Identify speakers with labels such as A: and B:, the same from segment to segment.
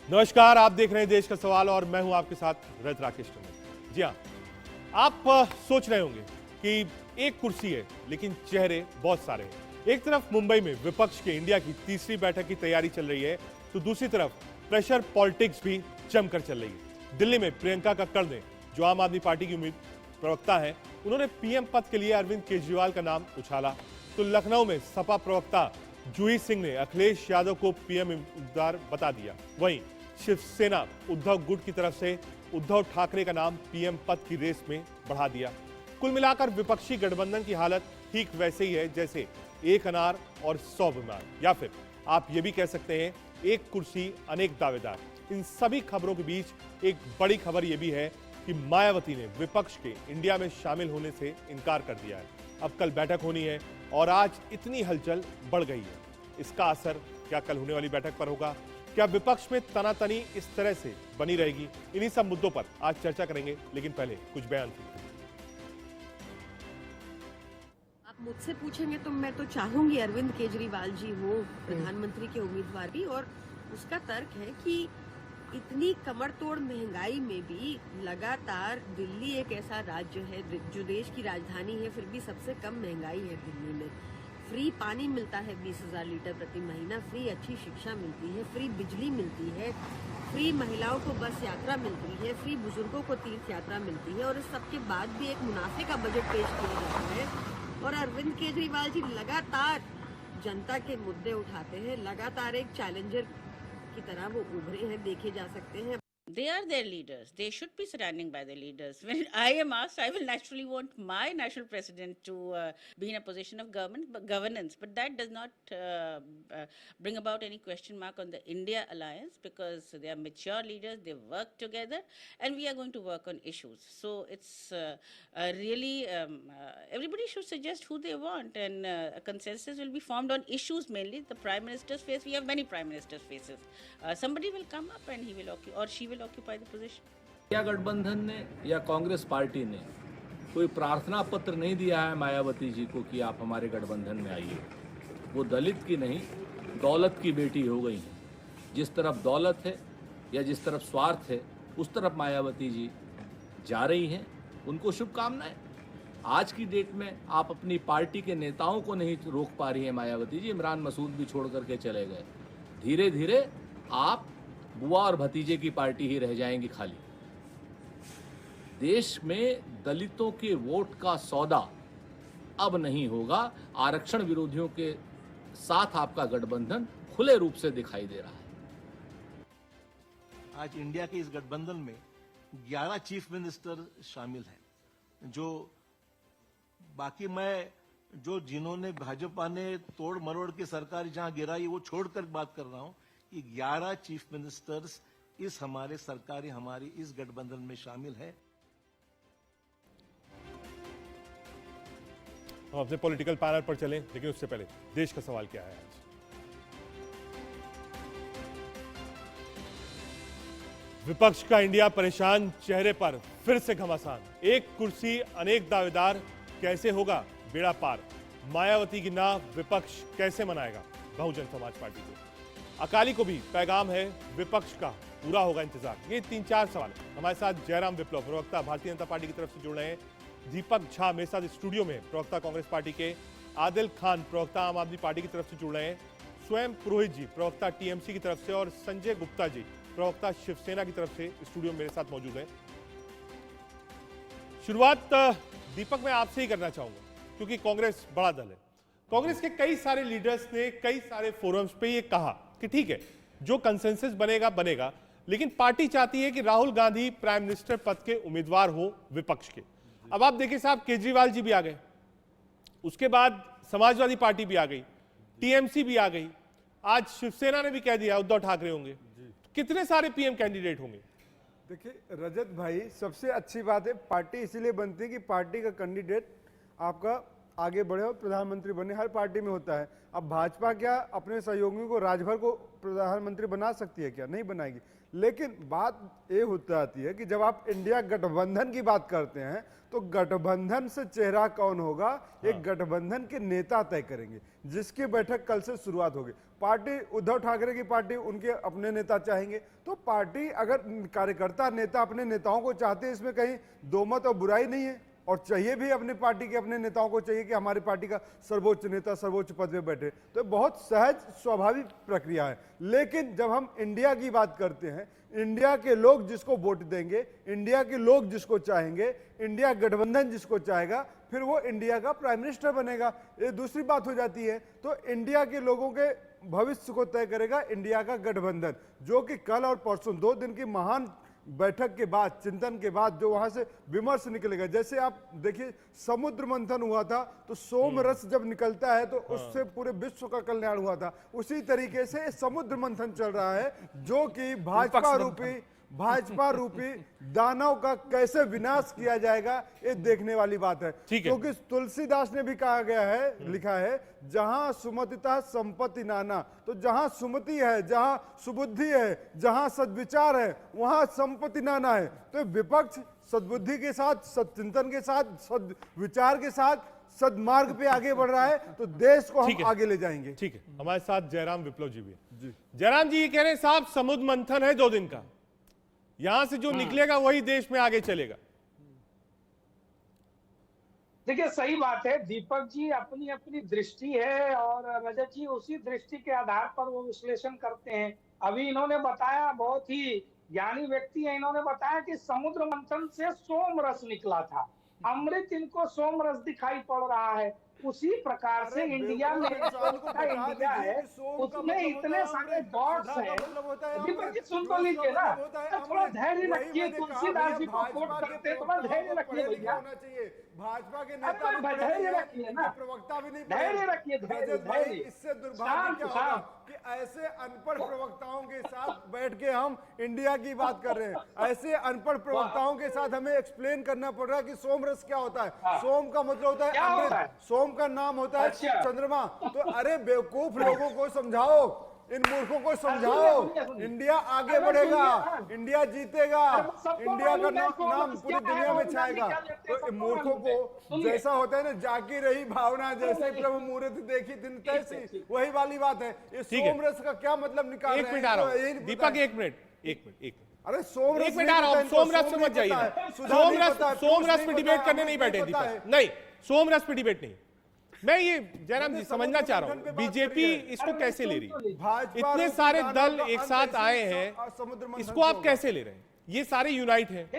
A: नमस्कार, आप देख रहे हैं देश का सवाल और मैं हूं आपके साथ रथ राकेश टंडन। जी हां, आप सोच रहे होंगे कि एक कुर्सी है लेकिन चेहरे बहुत सारे हैं। एक तरफ मुंबई में विपक्ष के इंडिया की तीसरी बैठक की तैयारी चल रही है, तो दूसरी तरफ प्रेशर पॉलिटिक्स भी जमकर चल रही है। दिल्ली में प्रियंका कक्कड़ ने, जो आम आदमी पार्टी की उम्मीद प्रवक्ता है, उन्होंने पीएम पद के लिए अरविंद केजरीवाल का नाम उछाला। तो लखनऊ में सपा प्रवक्ता जूही सिंह ने अखिलेश यादव को पीएम उम्मीदवार बता दिया। वहीं शिवसेना उद्धव गुट की तरफ से उद्धव ठाकरे का नाम पीएम पद की रेस में बढ़ा दिया। कुल मिलाकर विपक्षी गठबंधन की हालत ठीक वैसे ही है जैसे एक अनार और 100 बीमार, या फिर आप ये भी कह सकते हैं एक कुर्सी अनेक दावेदार। इन सभी खबरों के बीच एक बड़ी खबर यह भी है कि मायावती ने विपक्ष के इंडिया में शामिल होने से इनकार कर दिया है। अब कल बैठक होनी है और आज इतनी हलचल बढ़ गई है। इसका असर क्या कल होने वाली बैठक पर होगा? क्या विपक्ष में तनातनी इस तरह से बनी रहेगी? इन्हीं सब मुद्दों पर आज चर्चा करेंगे, लेकिन पहले कुछ बयान सुनते हैं।
B: आप मुझसे पूछेंगे तो मैं तो चाहूंगी अरविंद केजरीवाल जी हो प्रधानमंत्री के उम्मीदवार भी, और उसका तर्क है कि इतनी कमर तोड़ महंगाई में भी लगातार दिल्ली एक ऐसा राज्य है जो देश की राजधानी है, फिर भी सबसे कम महंगाई है दिल्ली में। फ्री पानी मिलता है 20,000 लीटर प्रति महीना, फ्री अच्छी शिक्षा मिलती है, फ्री बिजली मिलती है, फ्री महिलाओं को बस यात्रा मिलती है, फ्री बुजुर्गों को तीर्थ यात्रा मिलती है, और इस सबके बाद भी एक मुनाफे का बजट पेश किया जाता है। और अरविंद केजरीवाल जी लगातार जनता के मुद्दे उठाते हैं, लगातार एक चैलेंजर की तरह वो उभरे हैं, देखे जा सकते हैं।
C: They are their leaders. They should be standing by their leaders. When I am asked, I will naturally want my national president to be in a position of governance. But that does not bring about any question mark on the India alliance, because they are mature leaders. They work together, and we are going to work on issues. So it's really everybody should suggest who they want, and a consensus will be formed on issues mainly. The prime minister's face, we have many prime minister's faces. Somebody will come up and he will or she will occupy the position.
D: या गठबंधन ने या Congress party ने कोई प्रार्थना पत्र नहीं दिया है मायावती जी को कि आप हमारे गठबंधन में आइए। वो दलित की नहीं, दौलत की बेटी हो गई हैं। जिस तरफ दौलत है या जिस तरफ स्वार्थ है, उस तरफ मायावती जी जा रही हैं। उनको शुभकामनाएं। आज की डेट में आप अपनी पार्टी के नेताओं को नहीं रोक पा रही हैं मायावती जी। इमरान मसूद भी छोड़ करके चले गए। धीरे धीरे आप बुआ और भतीजे की पार्टी ही रह जाएंगी खाली। देश में दलितों के वोट का सौदा अब नहीं होगा। आरक्षण विरोधियों के साथ आपका गठबंधन खुले रूप से दिखाई दे रहा है।
E: आज इंडिया के इस गठबंधन में 11 चीफ मिनिस्टर शामिल हैं, जो बाकी मैं जो जिन्होंने भाजपा ने तोड़ मरोड़ की सरकार जहां गिराई वो छोड़कर बात कर रहा हूं कि 11 चीफ मिनिस्टर्स इस हमारे सरकारी हमारी इस गठबंधन में शामिल है।
A: हम अपने पॉलिटिकल पैनल पर चलें, लेकिन उससे पहले देश का सवाल क्या है आज? विपक्ष का इंडिया परेशान, चेहरे पर फिर से घमासान। एक कुर्सी अनेक दावेदार, कैसे होगा बेड़ा पार? मायावती की ना विपक्ष कैसे मनाएगा बहुजन समाज पार्टी को? अकाली को भी पैगाम है, विपक्ष का पूरा होगा इंतजार। ये 3-4 सवाल। हमारे साथ जयराम विप्लव, प्रवक्ता भारतीय जनता पार्टी की तरफ से जुड़ रहे हैं। दीपक झा मेरे साथ स्टूडियो में, प्रवक्ता कांग्रेस पार्टी के। आदिल खान, प्रवक्ता आम आदमी पार्टी की तरफ से जुड़ रहे हैं। स्वयं पुरोहित जी, प्रवक्ता टीएमसी की तरफ से, और संजय गुप्ता जी, प्रवक्ता शिवसेना की तरफ से स्टूडियो में मेरे साथ मौजूद है। शुरुआत दीपक मैं आपसे ही करना चाहूंगा, क्योंकि कांग्रेस बड़ा दल है। कांग्रेस के कई सारे लीडर्स ने कई सारे फोरम्स पे ये कहा कि ठीक है, जो कंसेंसस बनेगा बनेगा, लेकिन पार्टी चाहती है कि राहुल गांधी प्राइम मिनिस्टर पद के उम्मीदवार हो विपक्ष के। अब आप देखिए साहब, केजरीवाल जी भी आ गए, उसके बाद समाजवादी पार्टी भी आ गई, टीएमसी भी आ गई, आज शिवसेना ने भी कह दिया उद्धव ठाकरे होंगे। कितने सारे पीएम कैंडिडेट होंगे?
F: देखिए रजत भाई, सबसे अच्छी बात है पार्टी इसीलिए बनती है कि पार्टी का कैंडिडेट आपका आगे बढ़े और प्रधानमंत्री बने, हर पार्टी में होता है। अब भाजपा क्या अपने सहयोगियों को राजभर को प्रधानमंत्री बना सकती है क्या? नहीं बनाएगी। लेकिन बात ये होती आती है कि जब आप इंडिया गठबंधन की बात करते हैं तो गठबंधन से चेहरा कौन होगा, एक गठबंधन के नेता तय करेंगे, जिसकी बैठक कल से शुरुआत होगी। पार्टी उद्धव ठाकरे की पार्टी, उनके अपने नेता चाहेंगे, तो पार्टी अगर कार्यकर्ता नेता अपने नेताओं को चाहते हैं, इसमें कहीं दो मत और बुराई नहीं है। और चाहिए भी अपनी पार्टी के अपने नेताओं को चाहिए कि हमारी पार्टी का सर्वोच्च नेता सर्वोच्च पद पे बैठे, तो बहुत सहज स्वाभाविक प्रक्रिया है। लेकिन जब हम इंडिया की बात करते हैं, इंडिया के लोग जिसको वोट देंगे, इंडिया के लोग जिसको चाहेंगे, इंडिया गठबंधन जिसको चाहेगा, फिर वो इंडिया का प्राइम मिनिस्टर बनेगा। ये दूसरी बात हो जाती है। तो इंडिया के लोगों के भविष्य को तय करेगा इंडिया का गठबंधन, जो कि कल और परसों 2 दिन की महान बैठक के बाद, चिंतन के बाद जो वहां से विमर्श निकलेगा। जैसे आप देखिए, समुद्र मंथन हुआ था तो सोम रस जब निकलता है तो उससे पूरे विश्व का कल्याण हुआ था। उसी तरीके से समुद्र मंथन चल रहा है, जो कि भाजपा रूपी दानव का कैसे विनाश किया जाएगा, ये देखने वाली बात है। क्योंकि तुलसीदास ने भी कहा गया है, लिखा है, जहां सुमतिता संपत्ति नाना, तो जहां सुमति है, जहां सुबुद्धि है, जहां सद्विचार है, वहां संपत्ति नाना है। तो विपक्ष सद्बुद्धि के साथ, सदचिंतन के साथ, सद्विचार के साथ सदमार्ग पे आगे बढ़ रहा है, तो देश को हम आगे ले जाएंगे।
A: ठीक है, हमारे साथ जयराम विप्लव जी भी है। जयराम जी ये कह रहे हैं साहब समुद्र मंथन है 2 दिन का, यहां से जो निकलेगा वही देश में आगे चलेगा।
G: देखिए सही बात है, दीपक जी अपनी अपनी दृष्टि है और रजत जी उसी दृष्टि के आधार पर वो विश्लेषण करते हैं। अभी इन्होंने बताया, बहुत ही ज्ञानी व्यक्ति है, इन्होंने बताया कि समुद्र मंथन से सोम रस निकला था, अमृत इनको सोम रस दिखाई पड़ रहा है। उसी प्रकार से इंडिया में इंडिया है, उसमें इतने सारे डॉट्स हैं। दीपक जी सुन तो लीजिए ना, थोड़ा धैर्य रखिए, तुलसीदास जी को कोट करते, थोड़ा धैर्य रखिए भैया,
F: भाजपा के नेता
G: धैर्य रखिए ना,
F: प्रवक्ता भी नहीं,
G: धैर्य रखिए, धैर्य।
F: इससे दुर्भाग्य क्या होगा कि ऐसे अनपढ़ प्रवक्ताओं के साथ बैठ के हम इंडिया की बात कर रहे हैं। ऐसे अनपढ़ प्रवक्ताओं के साथ हमें एक्सप्लेन करना पड़ रहा है कि सोम रस क्या होता है। सोम का मतलब होता है अमृत, सोम का नाम होता है चंद्रमा। तो अरे बेवकूफ लोगों को समझाओ, इन मूर्खों को समझाओ, इंडिया आगे बढ़ेगा, इंडिया जीतेगा, इंडिया का नाम पूरी दुनिया में छाएगा। तो मूर्खों को जैसा होता है ना, जागी रही भावना जैसे प्रभु मूर्त देखी दिन तैसी, वही वाली बात है। ये सोम रस का क्या मतलब निकाल रहे हैं?
A: 1 मिनट आ रहा हूं दीपक, 1 मिनट।
F: अरे सोम रस,
A: 1 मिनट आ रहा हूं, सोम रस समझ जाइए। सोम रस पे डिबेट करने नहीं बैठे दीपक, नहीं सोम रस पे डिबेट नहीं। मैं ये जयराम जी समझना चाह रहा हूं, बीजेपी इसको कैसे ले रही है? इतने सारे दल एक साथ आए हैं, इसको आप कैसे ले रहे हैं? ये सारे यूनाइट हैं,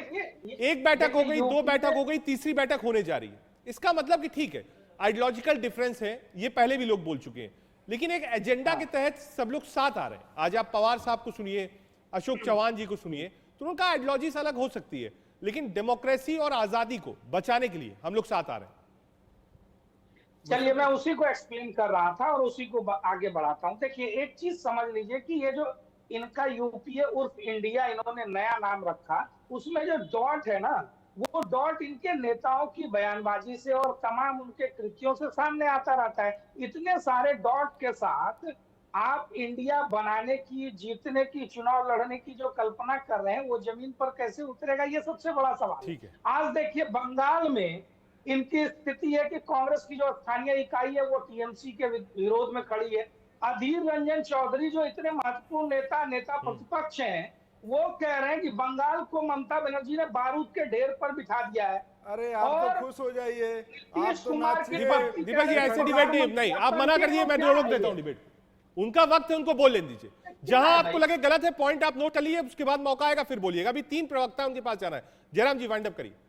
A: एक बैठक हो गई, 2 बैठक हो गई, तीसरी बैठक होने जा रही है। इसका मतलब कि ठीक है आइडियोलॉजिकल डिफरेंस है, ये पहले भी लोग बोल चुके हैं, लेकिन एक एजेंडा के तहत सब लोग साथ आ रहे हैं। आज आप पवार साहब को सुनिए, अशोक चौहान जी को सुनिए, तो उनका आइडियोलॉजी अलग हो सकती है, लेकिन डेमोक्रेसी और आजादी को बचाने के लिए हम लोग साथ आ रहे हैं।
G: चलिए मैं उसी को एक्सप्लेन कर रहा था और उसी को आगे बढ़ाता हूं। देखिए एक चीज समझ लीजिए कि ये जो इनका यूपीए उर्फ इंडिया इन्होंने नया नाम रखा, उसमें जो डॉट है ना, वो डॉट इनके नेताओं की बयानबाजी से और तमाम उनके कृत्यों से सामने आता रहता है। इतने सारे डॉट के साथ आप इंडिया बनाने की, जीतने की, चुनाव लड़ने की जो कल्पना कर रहे हैं, वो जमीन पर कैसे उतरेगा, ये सबसे बड़ा सवाल है। आज देखिए बंगाल में इनकी स्थिति है कि कांग्रेस की जो स्थानीय इकाई है वो टीएमसी के विरोध में खड़ी है। अधीर रंजन चौधरी जो इतने महत्वपूर्ण नेता प्रतिपक्ष हैं, वो कह रहे हैं कि बंगाल को ममता बनर्जी ने बारूद के ढेर पर बिठा दिया है।
F: अरे आप तो खुश हो जाइए, आप तो
A: दीपक जी ऐसे डिबेट नहीं, आप मना कर दिए, मैं रोक देता हूं डिबेट। उनका वक्त है, उनको बोल लेने दीजिए। जहां आपको लगे गलत है पॉइंट आप नोट कर लीजिए, उसके बाद मौका आएगा फिर बोलिएगा। अभी 3 प्रवक्ता उनके पास जाना है। जयराम जी वाइंड अप करिए।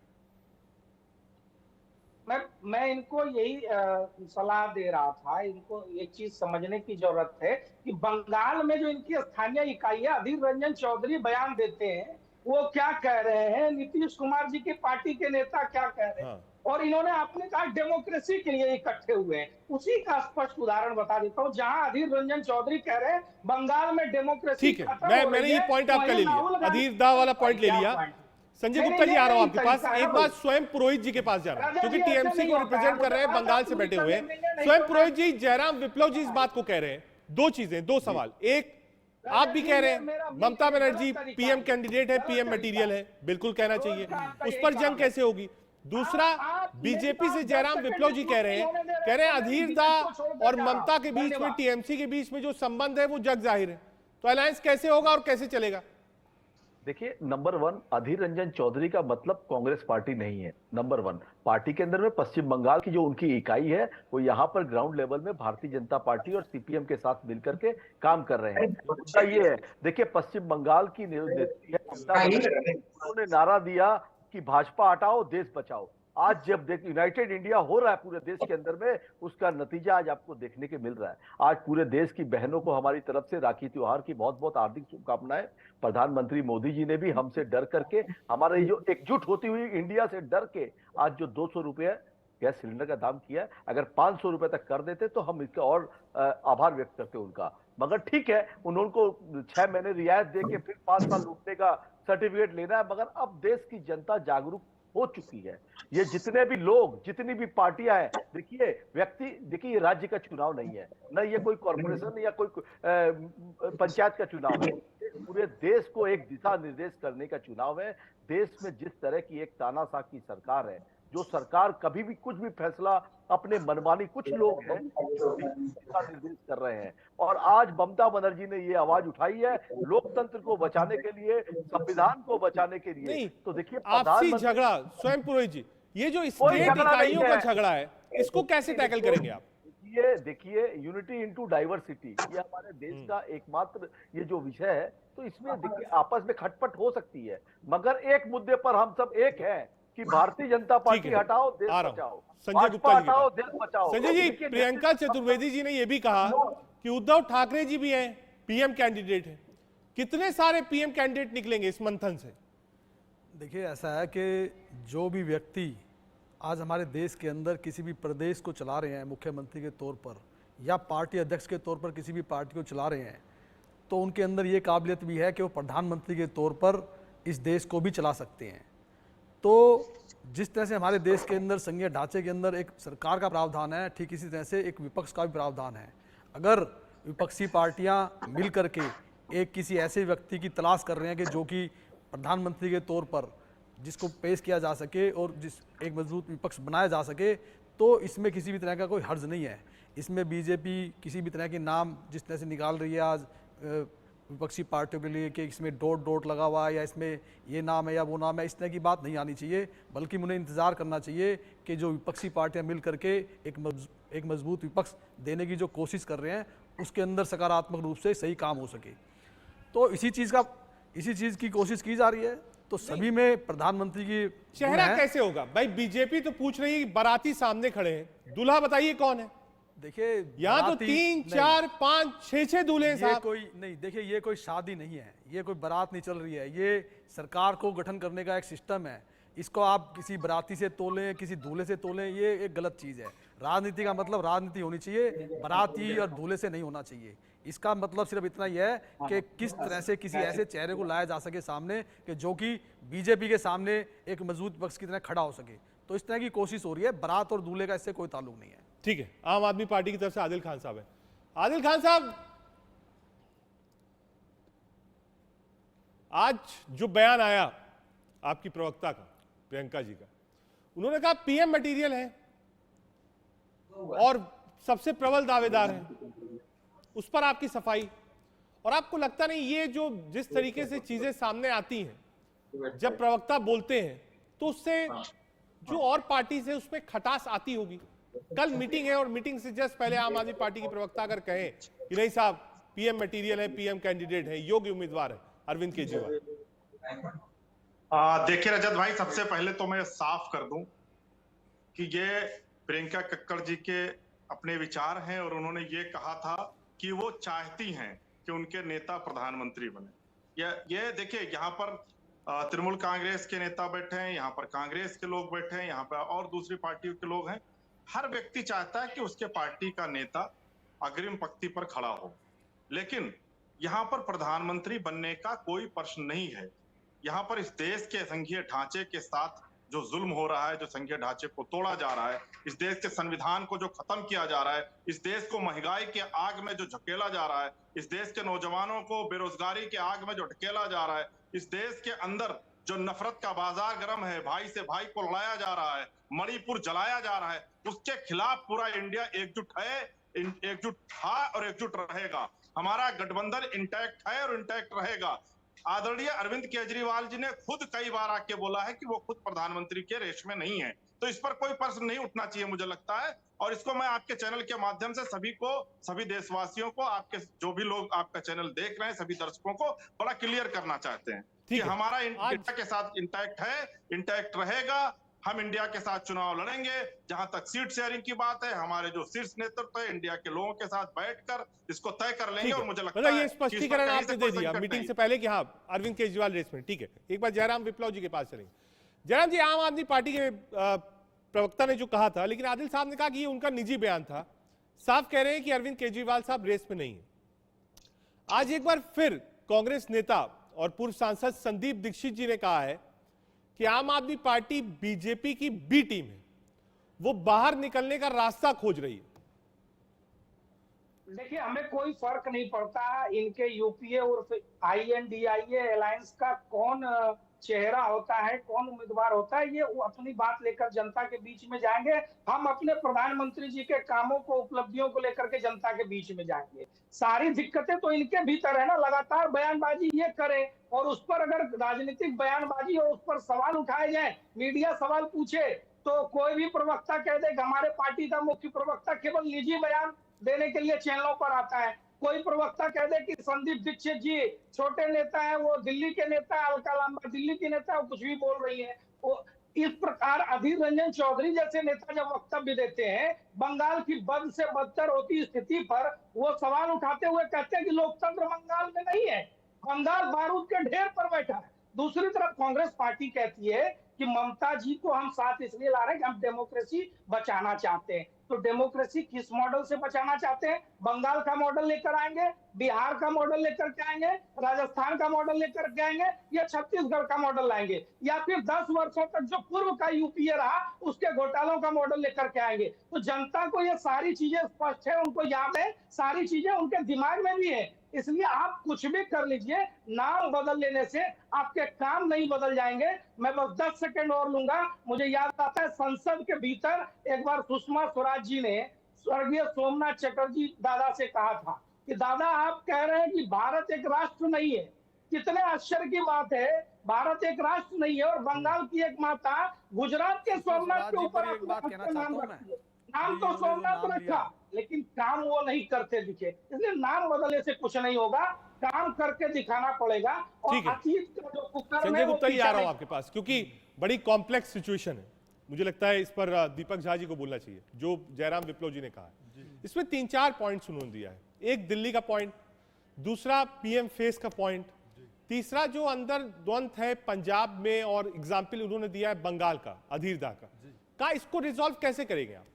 G: मैं इनको यही सलाह दे रहा था, इनको एक चीज समझने की जरूरत है कि बंगाल में जो इनकी स्थानीय इकाई है, अधीर रंजन चौधरी बयान देते हैं, वो क्या कह रहे हैं, नीतीश कुमार जी की पार्टी के नेता क्या कह रहे हैं, और इन्होंने आपने कहा डेमोक्रेसी के लिए इकट्ठे हुए हैं। उसी का स्पष्ट उदाहरण बता देता हूँ, जहां अधीर रंजन चौधरी कह रहे हैं बंगाल में डेमोक्रेसी।
A: ठीक है, मैंने ये पॉइंट आपका ले लिया, अधीर दा वाला पॉइंट ले लिया। संजय
G: नहीं,
A: गुप्ता जी,
G: नहीं,
A: आ रहा हूं
G: नहीं,
A: आपके पास।
G: तरीका है
A: एक
G: ना
A: बात
G: भाई।
A: स्वयं पुरोहित जी के पास जा रहा हूं,
G: राजा
A: क्योंकि
G: जी, ऐसे
A: टीएमसी
G: नहीं
A: को
G: होता है।
A: रिप्रेजेंट कर रहे हैं,
G: मुझे
A: बंगाल
G: बात
A: से बैठे
G: पूरी
A: हुए हैं।
G: करने दीजिए, नहीं
A: स्वयं
G: तो
A: पुरोहित जी, जयराम विप्लव जी इस बात को कह रहे हैं। दो चीजें, दो सवाल। एक, आप भी कह रहे हैं ममता बनर्जी पीएम कैंडिडेट है, पीएम मटेरियल है, बिल्कुल कहना चाहिए, उस पर जंग कैसे होगी। दूसरा,
G: आप मेरी
A: बीजेपी से
G: बात
A: जयराम
G: 10
A: विप्लव जी
G: सेकंड
A: कह रहे हैं,
G: नहीं होने दे रहे,
A: कह रहे हैं
G: तो मैं
A: अधीर
G: बीच
A: दा
G: को छोड़कर
A: और
G: जा रहा
A: ममता
G: हूं।
A: के बीच में,
G: धन्यवाद।
A: टीएमसी के बीच में जो संबंध है वो जग जाहिर है। तो अलायंस कैसे होगा और कैसे चलेगा?
H: देखिए, नंबर वन, अधीर रंजन चौधरी का मतलब कांग्रेस पार्टी नहीं है। नंबर वन, पार्टी के अंदर में पश्चिम बंगाल की जो उनकी इकाई है वो यहाँ पर ग्राउंड लेवल में भारतीय जनता पार्टी और सीपीएम के साथ मिलकर के काम कर रहे हैं। तो मुद्दा ये है, देखिए पश्चिम बंगाल की नेत्री है ममता बनर्जी, उन्होंने नारा दिया कि भाजपा हटाओ देश बचाओ। आज जब देख यूनाइटेड इंडिया हो रहा है पूरे देश के अंदर में, उसका नतीजा आज आपको देखने के मिल रहा है। आज पूरे देश की बहनों को हमारी तरफ से राखी त्योहार की बहुत बहुत हार्दिक शुभकामनाएं। प्रधानमंत्री मोदी जी ने भी हमसे डर करके, हमारे जो एकजुट होती हुई इंडिया से डर के आज जो 200 रुपये गैस सिलेंडर का दाम किया है, अगर 500 रुपए तक कर देते तो हम इसका और आभार व्यक्त करते उनका। मगर ठीक है, उनको 6 महीने रियायत दे के फिर 5 साल लूटने का सर्टिफिकेट लेना है। मगर अब देश की जनता जागरूक हो चुकी है। ये जितने भी लोग, जितनी भी पार्टियां हैं, देखिए व्यक्ति, देखिए ये राज्य का चुनाव नहीं है, न ये कोई कॉर्पोरेशन या कोई पंचायत का चुनाव है। पूरे देश को एक दिशा निर्देश करने का चुनाव है। देश में जिस तरह की एक तानाशाह की सरकार है, जो सरकार कभी भी कुछ भी फैसला अपने मनमानी, कुछ लोग हैं दिशा निर्देश कर रहे हैं। और आज ममता बनर्जी ने ये आवाज उठाई है लोकतंत्र को बचाने के लिए, संविधान को बचाने के लिए।
A: नहीं,
H: तो देखिए
A: आपसी झगड़ा, स्वयं पुरोहित जी, ये जो स्टेट
H: झगड़ा नहीं
A: इकाइयों का
H: है।
A: झगड़ा है, इसको कैसे टैकल करेंगे आप?
H: ये देखिए, यूनिटी इनटू डाइवर्सिटी, ये हमारे देश का एकमात्र ये जो विषय है। तो इसमें देखिए आपस में खटपट हो सकती है, मगर एक मुद्दे पर हम सब एक हैं कि भारतीय जनता पार्टी हटाओ देश बचाओ,
A: संजय गुप्ता जी
H: हटाओ देश बचाओ।
A: संजय जी, प्रियंका चतुर्वेदी जी ने यह भी कहा कि उद्धव ठाकरे जी भी हैं, पीएम कैंडिडेट हैं। कितने सारे पीएम कैंडिडेट निकलेंगे इस मंथन से?
I: देखिए, ऐसा है कि जो भी व्यक्ति आज हमारे देश के अंदर किसी भी प्रदेश को चला रहे हैं मुख्यमंत्री के तौर पर, या पार्टी अध्यक्ष के तौर पर किसी भी पार्टी को चला रहे हैं, तो उनके अंदर ये काबिलियत भी है कि वो प्रधानमंत्री के तौर पर इस देश को भी चला सकते हैं। तो जिस तरह से हमारे देश के अंदर संघीय ढांचे के अंदर एक सरकार का प्रावधान है, ठीक इसी तरह से एक विपक्ष का भी प्रावधान है। अगर विपक्षी पार्टियां मिल करके एक किसी ऐसे व्यक्ति की तलाश कर रहे हैं कि जो कि प्रधानमंत्री के तौर पर जिसको पेश किया जा सके और जिस एक मजबूत विपक्ष बनाया जा सके, तो इसमें किसी भी तरह का कोई हर्ज नहीं है। इसमें बीजेपी किसी भी तरह के नाम जिस तरह से निकाल रही है आज विपक्षी पार्टियों के लिए कि इसमें डॉट लगा हुआ है या इसमें ये नाम है या वो नाम है, इस तरह की बात नहीं आनी चाहिए। बल्कि मुझे इंतज़ार करना चाहिए कि जो विपक्षी पार्टियां मिल करके एक मजबूत विपक्ष देने की जो कोशिश कर रहे हैं, उसके अंदर सकारात्मक रूप से सही काम हो सके। तो इसी चीज़ की कोशिश की जा रही है। तो सभी में प्रधानमंत्री की
A: चेहरा कैसे होगा भाई? बीजेपी तो पूछ रही है, बाराती सामने खड़े हैं, दूल्हा बताइए कौन है?
I: देखिए,
A: यहाँ तो 3, 4, 5, 6 दूल्हे हैं
I: ये
A: साहब।
I: कोई नहीं, देखिए ये कोई शादी नहीं है, ये कोई बारात नहीं चल रही है, ये सरकार को गठन करने का एक सिस्टम है। इसको आप किसी बराती से तोलें, किसी दूल्हे से तोलें, ये एक गलत चीज़ है। राजनीति का मतलब राजनीति होनी चाहिए, बराती और दूल्हे से नहीं होना चाहिए। इसका मतलब सिर्फ इतना ही है कि किस तरह से किसी ऐसे चेहरे को लाया जा सके सामने कि जो कि बीजेपी के सामने एक मजबूत पक्ष की तरह खड़ा हो सके। तो इस तरह की कोशिश हो रही है। बारात और दूल्हे का इससे कोई ताल्लुक नहीं है।
A: ठीक है, आम आदमी पार्टी की तरफ से आदिल खान साहब है। आदिल खान साहब, आज जो बयान आया आपकी प्रवक्ता का, प्रियंका जी का, उन्होंने कहा पीएम मटेरियल है और सबसे प्रबल दावेदार है, उस पर आपकी सफाई। और आपको लगता नहीं ये जो जिस तरीके से चीजें सामने आती हैं जब प्रवक्ता बोलते हैं, तो उससे जो और पार्टी से उसमें खटास आती होगी? कल मीटिंग है और मीटिंग से जस्ट पहले आम आदमी पार्टी की प्रवक्ता अगर कहें कि नहीं साहब पीएम मटेरियल है, पीएम कैंडिडेट है, योग्य उम्मीदवार है अरविंद केजरीवाल।
J: देखिए रजत भाई, सबसे पहले तो मैं साफ कर दूं कि ये प्रियंका कक्कड़ जी के अपने विचार हैं और उन्होंने ये कहा था कि वो चाहती हैं कि उनके नेता प्रधानमंत्री बने। ये देखिए, यहाँ पर तृणमूल कांग्रेस के नेता बैठे हैं, यहाँ पर कांग्रेस के लोग बैठे हैं, यहाँ पर और दूसरी पार्टियों के लोग हैं। हर व्यक्ति चाहता है कि उसके पार्टी का नेता अग्रिम पंक्ति पर खड़ा हो, लेकिन यहाँ पर प्रधानमंत्री बनने का कोई प्रश्न नहीं है। यहाँ पर इस देश के संघीय ढांचे के साथ जो जुल्म हो रहा है, जो संघीय ढांचे को तोड़ा जा रहा है, इस देश के संविधान को जो खत्म किया जा रहा है, इस देश को महंगाई के आग में जो झकेला जा रहा है, इस देश के नौजवानों को बेरोजगारी के आग में जो ढकेला जा रहा है, इस देश के अंदर जो नफरत का बाजार गर्म है, भाई से भाई को लड़ाया जा रहा है, मणिपुर जलाया जा रहा है, उसके खिलाफ पूरा इंडिया एकजुट है, एकजुट था और एकजुट रहेगा। हमारा गठबंधन इंटैक्ट है और इंटैक्ट रहेगा। आदरणीय अरविंद केजरीवाल जी ने खुद कई बार आके बोला है कि वो खुद प्रधानमंत्री के रेस में नहीं है, तो इस पर कोई प्रश्न नहीं उठना चाहिए मुझे लगता है। और इसको मैं आपके चैनल के माध्यम से सभी को, सभी देशवासियों को, आपके जो भी लोग आपका चैनल देख रहे हैं, सभी दर्शकों को बड़ा क्लियर करना चाहते हैं कि हमारा इंडिया के साथ इंटैक्ट है, इंटैक्ट रहेगा। हम इंडिया के साथ चुनाव लड़ेंगे। जहां तक सीट शेयरिंग की बात है, हमारे जो शीर्ष नेतृत्व है इंडिया के लोगों के साथ बैठकर इसको तय कर लेंगे। और मुझे लगता है
A: ये स्पष्टीकरण आपने दे दिया मीटिंग से पहले कि हाँ अरविंद केजरीवाल रेस में, ठीक है। एक बार जयराम विप्लव जी के पास चलेंगे। जयराम जी, आम आदमी पार्टी के प्रवक्ता ने जो कहा था, लेकिन आदिल साहब ने कहा कि ये उनका निजी बयान था, साफ कह रहे हैं कि अरविंद केजरीवाल साहब रेस में नहीं है। आज एक बार फिर कांग्रेस नेता और पूर्व सांसद संदीप दीक्षित जी ने कहा है कि आम आदमी पार्टी बीजेपी की बी टीम है, वो बाहर निकलने का रास्ता खोज रही है।
G: देखिए, हमें कोई फर्क नहीं पड़ता इनके यूपीए और INDIA अलायंस का कौन चेहरा होता है, कौन उम्मीदवार होता है, ये वो अपनी बात लेकर जनता के बीच में जाएंगे। हम अपने प्रधानमंत्री जी के कामों को, उपलब्धियों को लेकर के जनता के बीच में जाएंगे। सारी दिक्कतें तो इनके भीतर है ना, लगातार बयानबाजी ये करे और उस पर अगर राजनीतिक बयानबाजी और उस पर सवाल उठाए जाए, मीडिया सवाल पूछे, तो कोई भी प्रवक्ता कह दे, हमारे पार्टी का मुख्य प्रवक्ता केवल निजी बयान देने के लिए चैनलों पर आता है। कोई प्रवक्ता कह दे कि संदीप दीक्षित जी छोटे नेता है, वो दिल्ली के नेता है, अलका लांबा दिल्ली की नेता है, वो कुछ भी बोल रही है। वो इस प्रकार अधीर रंजन चौधरी जैसे नेता जब वक्तव्य देते हैं, बंगाल की बद से बदतर होती स्थिति पर वो सवाल उठाते हुए कहते हैं कि लोकतंत्र बंगाल में नहीं है, बंगाल बारूद के ढेर पर बैठा है। दूसरी तरफ कांग्रेस पार्टी कहती है कि ममता जी को हम साथ इसलिए ला रहे हैं कि हम डेमोक्रेसी बचाना चाहते हैं। तो डेमोक्रेसी किस मॉडल से बचाना चाहते हैं? बंगाल का मॉडल लेकर आएंगे, बिहार का मॉडल लेकर के आएंगे, राजस्थान का मॉडल लेकर के आएंगे, या छत्तीसगढ़ का मॉडल लाएंगे, या फिर 10 वर्षों तक जो पूर्व का यूपीए रहा उसके घोटालों का मॉडल लेकर के आएंगे। तो जनता को ये सारी चीजें स्पष्ट है, उनको याद है, सारी चीजें उनके दिमाग में भी है। इसलिए आप कुछ भी कर लीजिए, नाम बदल लेने से आपके काम नहीं बदल जाएंगे। मैं बस 10 सेकंड और लूंगा। मुझे याद आता है संसद के भीतर एक बार सुषमा स्वराज जी ने स्वर्गीय सोमनाथ चटर्जी दादा से कहा था कि दादा आप कह रहे हैं कि भारत एक राष्ट्र नहीं है। कितने आश्चर्य की बात है, भारत एक राष्ट्र नहीं है और बंगाल की एक माता गुजरात के सोमनाथ के ऊपर नाम रखती है। नाम तो सोमनाथ रखा, लेकिन काम वो नहीं करते दिखे। इसलिए नाम बदलने से कुछ नहीं होगा, काम करके दिखाना पड़ेगा। और अतीत का जो
A: संजय गुप्ता जी, आ रहा हूं आपके पास क्योंकि बड़ी कॉम्प्लेक्स सिचुएशन है। मुझे लगता है इस पर दीपक झा जी को बोलना चाहिए। जो जयराम विप्लव जी ने कहा है, इसमें 3-4 पॉइंट्स उन्होंने दिया है। एक दिल्ली का पॉइंट, दूसरा पीएम फेस का पॉइंट, तीसरा जो अंदर द्वंद्व है पंजाब में, और एग्जाम्पल उन्होंने दिया है बंगाल का, अधीरदा का। इसको रिजॉल्व कैसे करेंगे आप?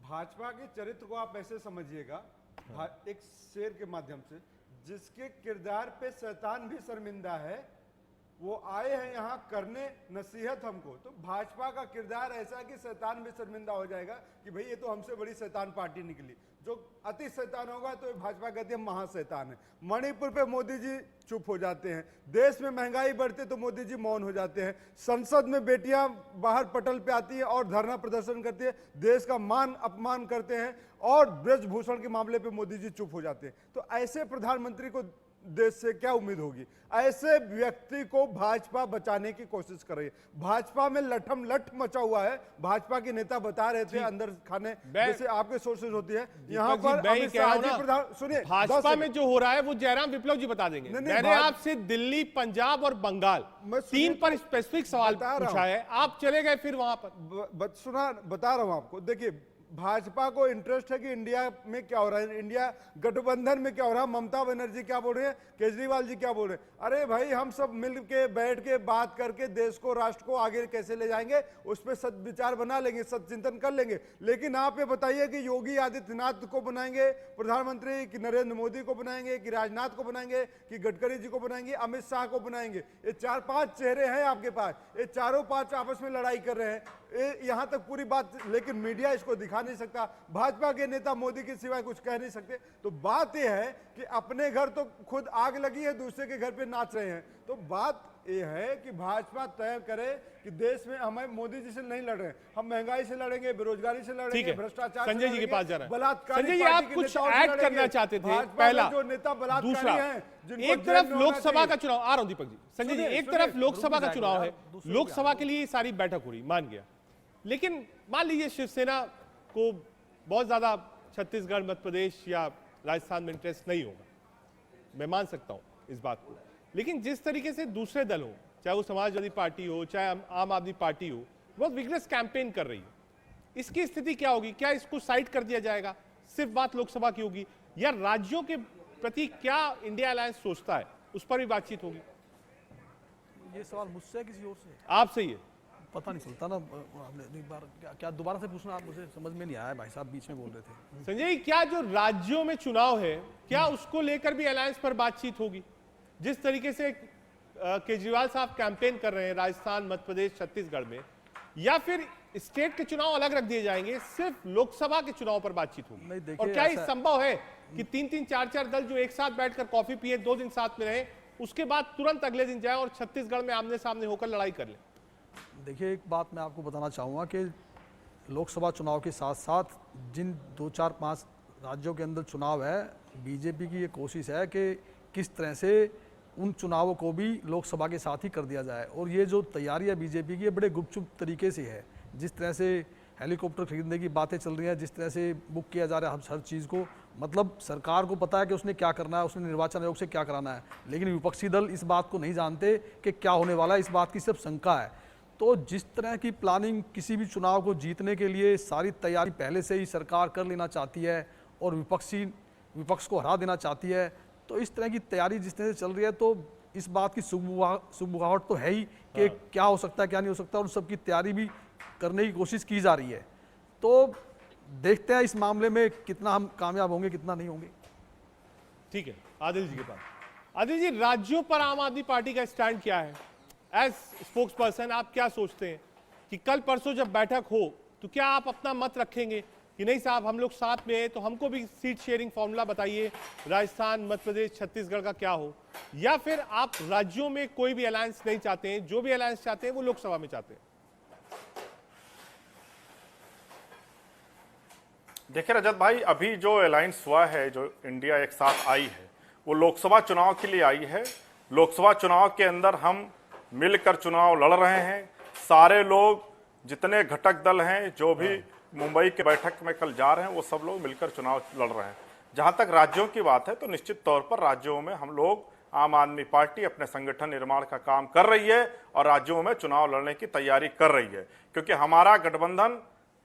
F: भाजपा के चरित्र को आप ऐसे समझिएगा, एक शेर के माध्यम से, जिसके किरदार पे शैतान भी शर्मिंदा है, वो आए हैं यहाँ करने नसीहत हमको। तो भाजपा का किरदार ऐसा है कि शैतान भी शर्मिंदा हो जाएगा कि भाई ये तो हमसे बड़ी शैतान पार्टी निकली। जो अति शैतान होगा तो भाजपा कहती है महाशैतान है। मणिपुर पे मोदी जी चुप हो जाते हैं, देश में महंगाई बढ़ती तो मोदी जी मौन हो जाते हैं, संसद में बेटियां बाहर पटल पे आती है और धरना प्रदर्शन करती है, देश का मान अपमान करते हैं, और ब्रजभूषण के मामले पे मोदी जी चुप हो जाते हैं। तो ऐसे प्रधानमंत्री को देश से क्या उम्मीद होगी? ऐसे व्यक्ति को भाजपा बचाने की कोशिश कर रही है। भाजपा में लठम लठ मचा हुआ है। भाजपा के नेता बता रहे थे अंदर खाने, जैसे आपके सोर्सेज होती है यहाँ पर।
A: सुनिए, भाजपा में जो हो रहा है वो जयराम विप्लव जी बता देंगे। मैंने आपसे दिल्ली, पंजाब और बंगाल 3 पर स्पेसिफिक सवाल पूछा है, आप चले गए फिर वहां पर।
F: बता रहा हूं आपको। देखिए, भाजपा को इंटरेस्ट है कि इंडिया में क्या हो रहा है, इंडिया गठबंधन में क्या हो रहा है। ममता बनर्जी क्या बोल रहे हैं, केजरीवाल जी क्या बोल रहे हैं, अरे भाई हम सब मिल के बैठ के बात करके देश को, राष्ट्र को आगे कैसे ले जाएंगे उस पर सदविचार बना लेंगे, सदचिंतन कर लेंगे। लेकिन आप ये बताइए कि योगी आदित्यनाथ को बनाएंगे प्रधानमंत्री, कि नरेंद्र मोदी को बनाएंगे, कि राजनाथ को बनाएंगे, कि गडकरी जी को बनाएंगे, अमित शाह को बनाएंगे। ये 4-5 चेहरे हैं आपके पास, ये चारों 5 आपस में लड़ाई कर रहे हैं। यहां तक पूरी बात, लेकिन मीडिया इसको दिखा नहीं सकता, भाजपा के नेता मोदी के सिवाय कुछ कह नहीं सकते। तो बात यह है कि अपने घर तो खुद आग लगी है, दूसरे के घर पे नाच रहे हैं। तो बात यह है कि भाजपा तय करे कि देश में हमें मोदी जी से नहीं लड़ रहे हैं, हम महंगाई से लड़ेंगे, बेरोजगारी से लड़ेंगे, भ्रष्टाचार से
A: संजय जी के पास जा रहा है।
F: बलात्कारी,
A: संजय जी आप कुछ ऐड करना चाहते थे? पहला,
F: जो नेता बलात्कारी
A: दूसरा,
F: हैं,
A: एक तरफ लोकसभा का चुनाव, आ रहा हूं दीपक जी, संजय जी, एक तरफ लोकसभा का चुनाव है, लोकसभा के लिए सारी बैठक हो रही, मान गया, लेकिन मान लीजिए शिवसेना को बहुत ज्यादा छत्तीसगढ़, मध्य प्रदेश या राजस्थान में इंटरेस्ट नहीं होगा, मैं मान सकता हूं इस बात को। लेकिन जिस तरीके से दूसरे दल हो, चाहे वो समाजवादी पार्टी हो, चाहे आम आदमी पार्टी हो, बहुत विग्रेस कैंपेन कर रही है, इसकी स्थिति क्या होगी? क्या इसको साइड कर दिया जाएगा, सिर्फ बात लोकसभा की होगी, या राज्यों के प्रति क्या इंडिया अलायंस सोचता है उस पर भी बातचीत होगी?
I: ये सवाल मुझसे है किसी और से?
A: आपसे ही है।
I: पता नहीं चलता ना, आपने एक बार क्या दोबारा से पूछना, आप मुझे समझ में नहीं आया, भाई साहब बीच में बोल रहे थे।
A: संजय, क्या जो राज्यों में चुनाव है, क्या उसको लेकर भी अलायंस पर बातचीत होगी? जिस तरीके से केजरीवाल साहब कैंपेन कर रहे हैं राजस्थान, मध्य प्रदेश, छत्तीसगढ़ में, या फिर स्टेट के चुनाव अलग रख दिए जाएंगे, सिर्फ लोकसभा के चुनाव पर बातचीत होगी? और क्या ये संभव है कि 3-3, 4-4 दल जो एक साथ बैठकर कॉफी पिए, 2 दिन साथ में रहे, उसके बाद तुरंत अगले दिन जाए और छत्तीसगढ़ में आमने सामने होकर लड़ाई कर ले?
I: देखिए, एक बात मैं आपको बताना चाहूँगा कि लोकसभा चुनाव के साथ साथ जिन 2-4-5 राज्यों के अंदर चुनाव है, बीजेपी की ये कोशिश है कि किस तरह से उन चुनावों को भी लोकसभा के साथ ही कर दिया जाए। और ये जो तैयारी है बीजेपी की, ये बड़े गुपचुप तरीके से है। जिस तरह से हेलीकॉप्टर खरीदने की बातें चल रही हैं, जिस तरह से बुक किया जा रहा है हर चीज़ को, मतलब सरकार को पता है कि उसने क्या करना है, उसने निर्वाचन आयोग से क्या कराना है, लेकिन विपक्षी दल इस बात को नहीं जानते कि क्या होने वाला है, इस बात की सिर्फ शंका है। तो जिस तरह की प्लानिंग किसी भी चुनाव को जीतने के लिए सारी तैयारी पहले से ही सरकार कर लेना चाहती है और विपक्ष को हरा देना चाहती है, तो इस तरह की तैयारी जिस तरह से चल रही है, तो इस बात की सुगबुगाहट तो है ही कि क्या हो सकता है, क्या नहीं हो सकता, और सबकी तैयारी भी करने की कोशिश की जा रही है। तो देखते हैं इस मामले में कितना हम कामयाब होंगे, कितना नहीं होंगे।
A: ठीक है, आदिल जी के पास। आदिल जी, राज्यों पर आम आदमी पार्टी का स्टैंड क्या है? एज स्पोक्स पर्सन आप क्या सोचते हैं कि कल परसों जब बैठक हो तो क्या आप अपना मत रखेंगे कि नहीं साहब हम लोग साथ में हैं, तो हमको भी सीट शेयरिंग फॉर्मूला बताइए, राजस्थान, मध्य प्रदेश, छत्तीसगढ़ का क्या हो? या फिर आप राज्यों में कोई भी अलायंस नहीं चाहते हैं, जो भी अलायंस चाहते हैं वो लोकसभा में चाहते हैं?
K: देखिए रजत भाई, अभी जो अलायंस हुआ है, जो इंडिया एक साथ आई है, वो लोकसभा चुनाव के लिए आई है। लोकसभा चुनाव के अंदर हम मिलकर चुनाव लड़ रहे हैं। सारे लोग, जितने घटक दल हैं, जो भी मुंबई के बैठक में कल जा रहे हैं, वो सब लोग मिलकर चुनाव लड़ रहे हैं। जहां तक राज्यों की बात है, तो निश्चित तौर पर राज्यों में हम लोग, आम आदमी पार्टी अपने संगठन निर्माण का काम कर रही है और राज्यों में चुनाव लड़ने की तैयारी कर रही है, क्योंकि हमारा गठबंधन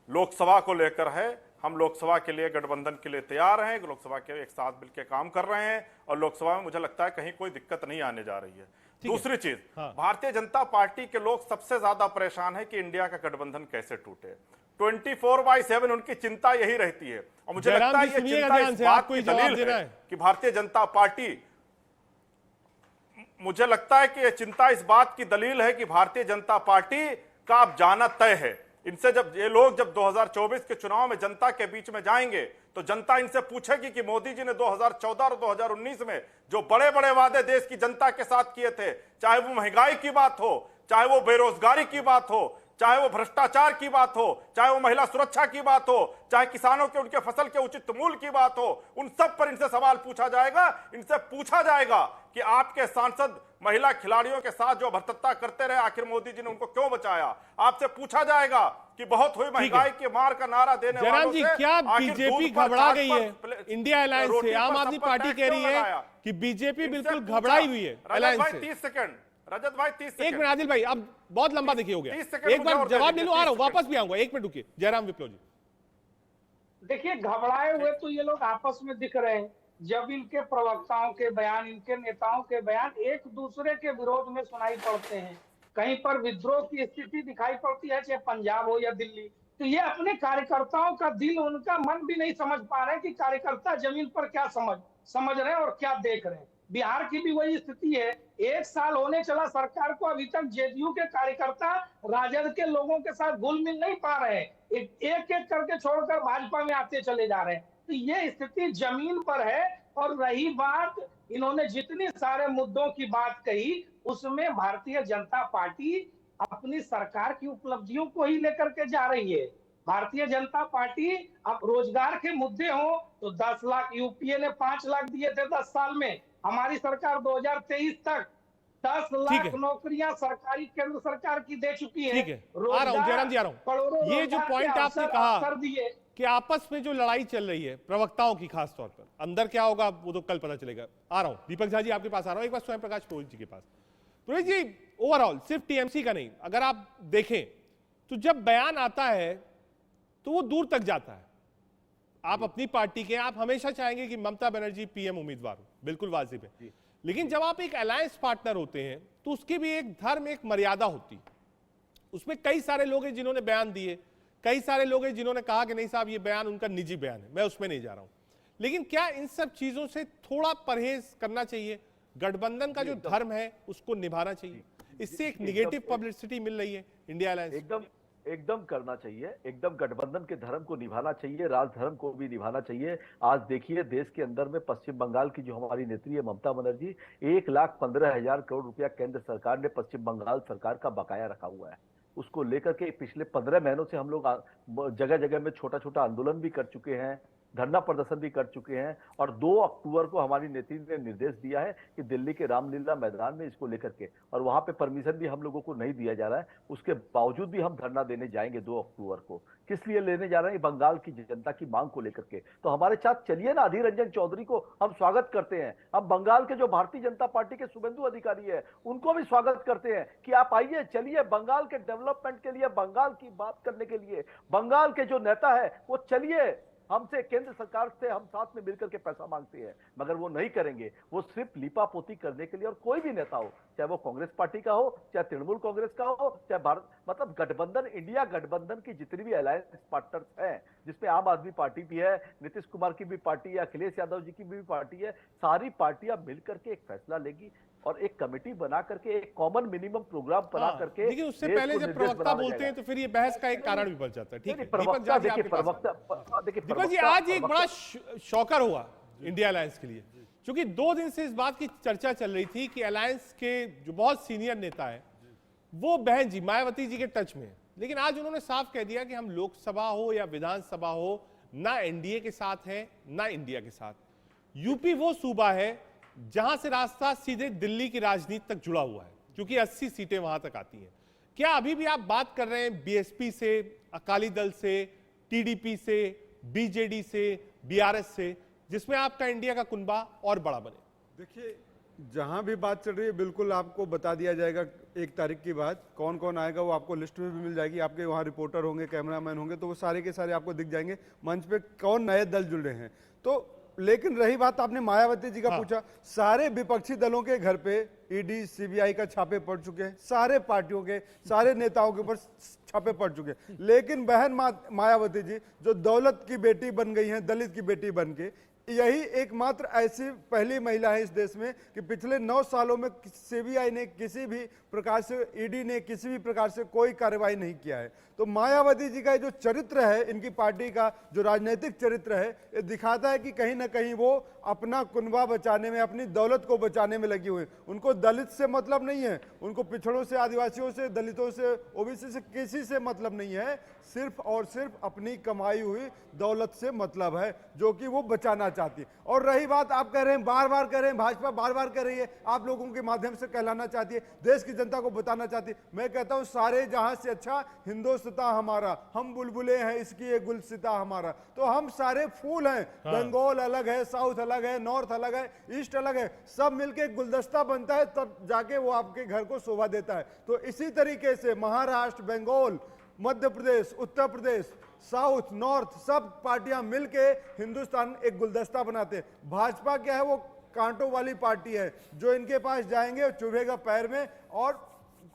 K: लोकसभा को लेकर है। हम लोकसभा के लिए गठबंधन के लिए तैयार हैं, लोकसभा के एक साथ मिलकर काम कर रहे हैं और लोकसभा में मुझे लगता है कहीं कोई दिक्कत नहीं आने जा रही है। दूसरी चीज, भारतीय जनता पार्टी के लोग सबसे ज्यादा परेशान है कि इंडिया का गठबंधन कैसे टूटे। 24/7 उनकी चिंता यही रहती है, और मुझे लगता है ये चिंता इस बात की दलील है कि भारतीय जनता पार्टी, मुझे लगता है कि ये चिंता इस बात की दलील है कि भारतीय जनता पार्टी का अब जाना तय है। इनसे जब ये लोग 2024 के चुनाव में जनता के बीच में जाएंगे, तो जनता इनसे पूछेगी कि मोदी जी ने 2014 और 2019 में जो बड़े बड़े वादे देश की जनता के साथ किए थे, चाहे वो महंगाई की बात हो, चाहे वो बेरोजगारी की बात हो, चाहे वो भ्रष्टाचार की बात हो, चाहे वो महिला सुरक्षा की बात हो, चाहे किसानों के उनके फसल के उचित मूल्य की बात हो, उन सब पर इनसे सवाल पूछा जाएगा। इनसे पूछा जाएगा कि आपके सांसद महिला खिलाड़ियों के साथ जो भ्रष्टाचार करते रहे, आखिर मोदी जी ने उनको क्यों बचाया? आपसे पूछा जाएगा कि बहुत हुई महंगाई की मार का नारा देने वालों से
A: क्या बीजेपी घबरा गई है इंडिया अलायंस से? आम आदमी पार्टी कह रही है कि बीजेपी बिल्कुल घबराई हुई है अलायंस से।
K: 30 सेकंड रजत भाई, 30 सेकंड।
A: एक मिनट आदिल भाई, अब बहुत लंबा देखिए हो गया, एक बार जवाब ले लो, आ रहा हूं, वापस भी आऊंगा, 1 मिनट रुकिए। जयराम विप्लव जी।
G: देखिए घबराए हुए तो ये लोग आपस में दिख रहे हैं। जब इनके प्रवक्ताओं के बयान, इनके नेताओं के बयान एक दूसरे के विरोध में सुनाई पड़ते हैं, कहीं पर विद्रोह की स्थिति दिखाई पड़ती है, चाहे पंजाब हो या दिल्ली, तो ये अपने कार्यकर्ताओं का दिल, उनका मन भी नहीं समझ पा रहे कि कार्यकर्ता जमीन पर क्या समझ रहे हैं और क्या देख रहे हैं। बिहार की भी वही स्थिति है। 1 साल होने चला सरकार को, अभी तक जेडीयू के कार्यकर्ता राजद के लोगों के साथ घुल मिल नहीं पा रहे हैं, एक एक करके छोड़कर भाजपा में आते चले जा रहे हैं। तो ये स्थिति जमीन पर है। और रही बात, इन्होंने जितने सारे मुद्दों की बात कही, उसमें भारतीय जनता पार्टी अपनी सरकार की उपलब्धियों को ही लेकर के जा रही है। भारतीय जनता पार्टी, अब रोजगार के मुद्दे हो तो 10 लाख, यूपीए ने 5 लाख दिए थे 10 साल में, हमारी सरकार 2023 तक 10 लाख नौकरियां सरकारी केंद्र सरकार की दे चुकी है।
A: ठीक है, आ रहा हूं जयराम जी, आ रहा हूं। ये जो पॉइंट आपने कहा कि आपस में जो लड़ाई चल रही है प्रवक्ताओं की, खास तौर पर अंदर क्या होगा वो तो कल पता चलेगा। आ रहा हूं दीपक झा जी, आपके पास आ रहा हूं, एक बार स्वयं प्रकाश पुरोहित जी के पास। पुरोहित जी, ओवरऑल सिर्फ टीएमसी का नहीं, अगर आप देखें तो जब बयान आता है तो वो दूर तक जाता है। आप अपनी पार्टी के, आप हमेशा चाहेंगे कि ममता बनर्जी पीएम उम्मीदवार हो, बिल्कुल वाजिब है, लेकिन जब आप एक अलायंस पार्टनर होते हैं तो उसकी भी एक धर्म, एक मर्यादा होती है। उसमें कई सारे लोग हैं जिन्होंने बयान दिए, कई सारे लोग हैं जिन्होंने कहा कि नहीं साहब ये बयान उनका निजी बयान है, मैं उसमें नहीं जा रहा हूं। लेकिन क्या इन सब चीजों से थोड़ा परहेज करना चाहिए? गठबंधन का जो धर्म है उसको निभाना चाहिए, इससे एक निगेटिव पब्लिसिटी मिल रही है इंडिया अलायंस।
H: एकदम करना चाहिए, एकदम गठबंधन के धर्म को निभाना चाहिए, राजधर्म को भी निभाना चाहिए। आज देखिए देश के अंदर में पश्चिम बंगाल की जो हमारी नेत्री है ममता बनर्जी, 1,15,000 करोड़ रुपया केंद्र सरकार ने पश्चिम बंगाल सरकार का बकाया रखा हुआ है। उसको लेकर के पिछले 15 महीनों से हम लोग जगह जगह में छोटा छोटा आंदोलन भी कर चुके हैं, धरना प्रदर्शन भी कर चुके हैं, और 2 अक्टूबर को हमारी नेत्री ने निर्देश दिया है कि दिल्ली के रामलीला मैदान में इसको लेकर के, और वहां पे परमिशन भी हम लोगों को नहीं दिया जा रहा है, उसके बावजूद भी हम धरना देने जाएंगे 2 अक्टूबर को। किस लिए लेने जा रहे हैं? बंगाल की जनता की मांग को लेकर के। तो हमारे साथ चलिए ना, अधीर रंजन चौधरी को हम स्वागत करते हैं। हम बंगाल के जो भारतीय जनता पार्टी के शुभेंदु अधिकारी है उनको भी स्वागत करते हैं कि आप आइए, चलिए, बंगाल के डेवलपमेंट के लिए, बंगाल की बात करने के लिए, बंगाल के जो नेता है वो चलिए हमसे, केंद्र सरकार से हम साथ में मिलकर के पैसा मांगते हैं, मगर वो नहीं करेंगे। वो सिर्फ लीपापोती करने के लिए, और कोई भी नेता हो, चाहे वो कांग्रेस पार्टी का हो, चाहे तृणमूल कांग्रेस का हो, चाहे भारत, मतलब गठबंधन, इंडिया गठबंधन की जितनी भी अलायंस पार्टनर्स हैं, जिसमें आम आदमी पार्टी भी है, नीतीश कुमार की भी पार्टी है, अखिलेश यादव जी की भी पार्टी है, सारी पार्टियां मिलकर के एक फैसला लेगी और एक कमेटी बना करके एक कॉमन मिनिमम प्रोग्राम बना करके।
A: लेकिन उससे पहले जब प्रवक्ता बोलते हैं तो फिर ये बहस का एक कारण भी बन जाता है। ठीक है,
H: प्रवक्ता देखिए,
A: दीपक जी, आज एक बड़ा शॉकर हुआ इंडिया अलायंस के लिए, क्योंकि 2 दिन से इस बात की चर्चा चल रही थी कि अलायंस के जो बहुत सीनियर नेता है वो बहन जी मायावती जी के टच में है, लेकिन आज उन्होंने साफ कह दिया कि हम लोकसभा हो या विधानसभा हो, ना एनडीए के साथ है ना इंडिया के साथ। यूपी वो सूबा है जहां से रास्ता सीधे दिल्ली की राजनीति तक जुड़ा हुआ है, क्योंकि 80 सीटें वहां तक आती हैं। क्या अभी भी आप बात कर रहे हैं बीएसपी से, अकाली दल से, टीडीपी से, बीजेडी से, बीआरएस से, जिसमें आपका इंडिया का कुनबा और बड़ा बने?
F: देखिए, जहां भी बात चल रही है बिल्कुल आपको बता दिया जाएगा 1 तारीख की बात, कौन कौन आएगा वो आपको लिस्ट में भी मिल जाएगी। आपके वहां रिपोर्टर होंगे, कैमरामैन होंगे, तो वो सारे के सारे आपको दिख जाएंगे मंच पे कौन नए दल जुड़ रहे हैं। तो लेकिन रही बात, आपने मायावती जी का पूछा, सारे विपक्षी दलों के घर पे ईडी सीबीआई का छापे पड़ चुके हैं, सारे पार्टियों के, सारे नेताओं के ऊपर छापे पड़ चुके हैं, लेकिन बहन मायावती जी जो दौलत की बेटी बन गई हैं, दलित की बेटी बन के, यही एकमात्र ऐसी पहली महिला है इस देश में कि पिछले 9 सालों में सीबीआई ने किसी भी प्रकार से, ईडी ने किसी भी प्रकार से कोई कार्रवाई नहीं किया है। तो मायावती जी का जो चरित्र है, इनकी पार्टी का जो राजनीतिक चरित्र है, ये दिखाता है कि कहीं ना कहीं वो अपना कुनबा बचाने में, अपनी दौलत को बचाने में लगी हुई है। उनको दलित से मतलब नहीं है, उनको पिछड़ों से, आदिवासियों से, दलितों से, ओबीसी से, किसी से मतलब नहीं है, सिर्फ और सिर्फ अपनी कमाई हुई दौलत से मतलब है, जो कि वो बचाना चाहती है। और रही बात, आप कह रहे हैं, बार बार कह रहे हैं, भाजपा बार बार कह रही है, आप लोगों के माध्यम से कहलाना चाहती है, देश की जनता को बताना चाहती है। मैं कहता हूं, सारे जहां से अच्छा हिंदुस्तान हमारा, हम बुलबुले हैं इसकी ये गुलसिता हमारा। तो हम सारे फूल हैं, बंगाल अलग है, साउथ अलग है, नॉर्थ अलग है, ईस्ट अलग है, सब मिलके गुलदस्ता बनता है, तब जाके वो आपके घर को शोभा देता है। तो इसी तरीके से महाराष्ट्र, बंगाल, मध्य प्रदेश, उत्तर प्रदेश, साउथ, नॉर्थ, सब पार्टियां मिलके हिंदुस्तान एक गुलदस्ता बनाते हैं। भाजपा क्या है, वो कांटों वाली पार्टी है, जो इनके पास जाएंगे चुभेगा पैर में और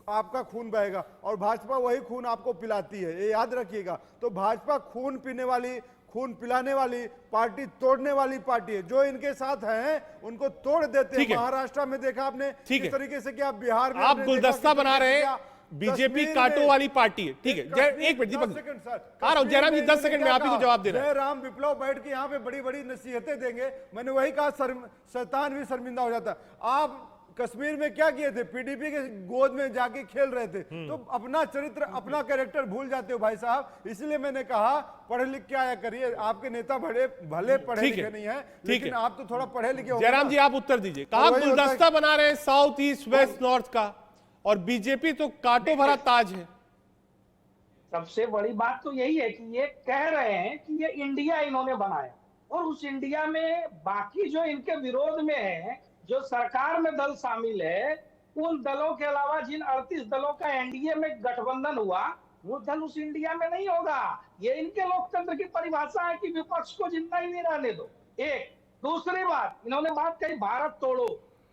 F: आपका खून बहेगा, और भाजपा वही खून आपको पिलाती है, ये याद रखिएगा। तो भाजपा खून पीने वाली, खून पिलाने वाली पार्टी, तोड़ने वाली पार्टी है। जो इनके साथ हैं उनको तोड़ देते हैं। महाराष्ट्र में देखा आपने किस तरीके से, क्या बिहार में
A: आप गुलदस्ता बना रहे हैं, बीजेपी कांटों वाली पार्टी है। ठीक है, एक मिनट दीपक आ रहा हूं, जयराम जी 10 सेकंड में आप ही को जवाब दे रहे हैं।
F: जयराम विप्लव बैठ के यहाँ पे बड़ी बड़ी नसीहतें देंगे, मैंने वही कहा, शैतान भी शर्मिंदा हो जाता। आप कश्मीर में क्या किए थे, पीडीपी के गोद में जाके खेल रहे थे, तो अपना चरित्र, अपना कैरेक्टर भूल जाते हो भाई साहब। इसलिए मैंने कहा पढ़े लिख के आया करिए। आपके नेता भले पढ़े लिखे नहीं है, लेकिन आप तो थोड़ा पढ़े लिखे हो।
A: जयराम जी आप उत्तर दीजिए, कहा गुलदस्ता बना रहे हैं साउथ, ईस्ट, वेस्ट, नॉर्थ का, और बीजेपी तो कांटों भरा ताज है।
G: सबसे बड़ी बात तो यही है कि ये कह रहे हैं कि ये इंडिया इन्होंने बनाया, और उस इंडिया में बाकी जो इनके विरोध में है, जो सरकार में दल शामिल है, उन दलों के अलावा जिन 38 दलों का एनडीए में गठबंधन हुआ, वो दल उस इंडिया में नहीं होगा। ये इनके लोकतंत्र की परिभाषा है कि विपक्ष को जिंदा ही नहीं रहने दो। एक दूसरी बात, इन्होंने बात कही भारत तोड़ो।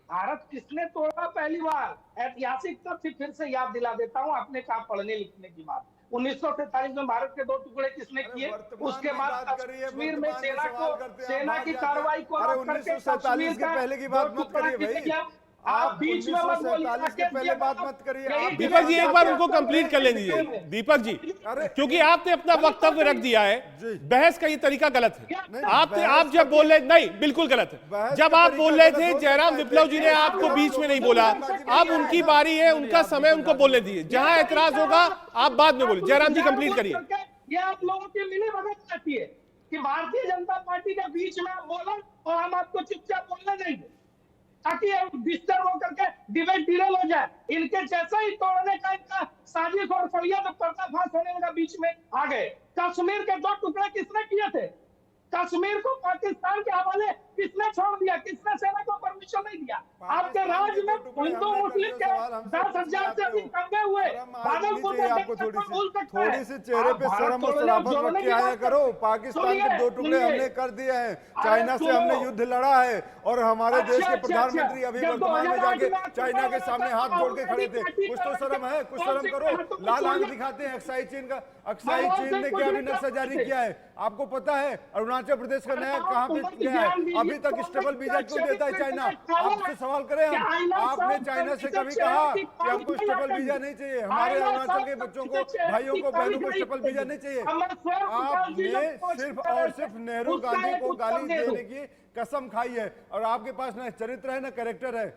G: भारत किसने तोड़ा पहली बार? ऐतिहासिक तथ्य फिर से याद दिला देता हूं, आपने कहा पढ़ने लिखने की बात। 1947 में भारत के 2 टुकड़े किसने किए? उसके बाद कश्मीर में सेना की कार्रवाई को करके
F: 1947 के पहले की बात मत करिए भाई, आप
G: बीच में
F: 1947 के पहले बात मत करिए।
A: दीपक जी एक बार उनको कंप्लीट कर लेने दीजिए दीपक जी, क्योंकि आपने अपना वक्तव्य रख दिया है। बहस का ये तरीका गलत है। आप जब बोल रहे, नहीं बिल्कुल गलत है। जब आप बोल रहे थे, जयराम विप्लव जी ने आपको बीच में नहीं बोला। अब उनकी बारी है, उनका समय, उनको बोलने दीजिए। जहां ऐतराज होगा आप बाद में बोले। जयराम जी कंप्लीट करिए।
G: ये आप लोगों की मिली भगत रहती है कि भारतीय जनता पार्टी के बीच में बोला और हम आपको चुपचाप बोलने देंगे, ताकि डिस्टर्ब होकर के डिबेट डिरेल हो जाए। इनके जैसा ही तोड़ने का इनका साजिश और फलिया तो पर्दाफाश होने लगा, बीच में आ गए। कश्मीर के 2 टुकड़े किसने किए थे? कश्मीर को पाकिस्तान के हवाले किसने छोड़ दिया? किसने सेना को परमिशन नहीं दिया? आपके राज्य में हिंदू मुस्लिम के 10,000 से अधिक दंगे हुए। भागलपुर
F: थोड़ी सी चेहरे पे शर्म और शराफत रख के आया करो। पाकिस्तान के 2 टुकड़े हमने कर दिए हैं, चाइना से हमने युद्ध लड़ा है, और हमारे देश के प्रधानमंत्री अभी वर्तमान में जाके चाइना के सामने हाथ जोड़ के खड़े थे। कुछ तो शर्म है, कुछ शर्म करो। लाल आंख दिखाते हैं अक्साई चीन का। अक्साई चीन ने क्या भी नक्शा जारी किया है आपको पता है? अरुणाचल प्रदेश का नया कहां पे गया है? अभी तक स्टेबल वीजा क्यों देता है चाइना? आपसे सवाल करें हम, आपने चाइना से कभी कहा कि हमको स्टेबल वीजा नहीं चाहिए? हमारे अरुणाचल के बच्चों को, भाइयों को, बहनों को स्टेबल वीजा नहीं चाहिए? आपने सिर्फ और सिर्फ नेहरू गांधी को गाली देने की कसम खाई है, और आपके पास ना चरित्र है ना कैरेक्टर है।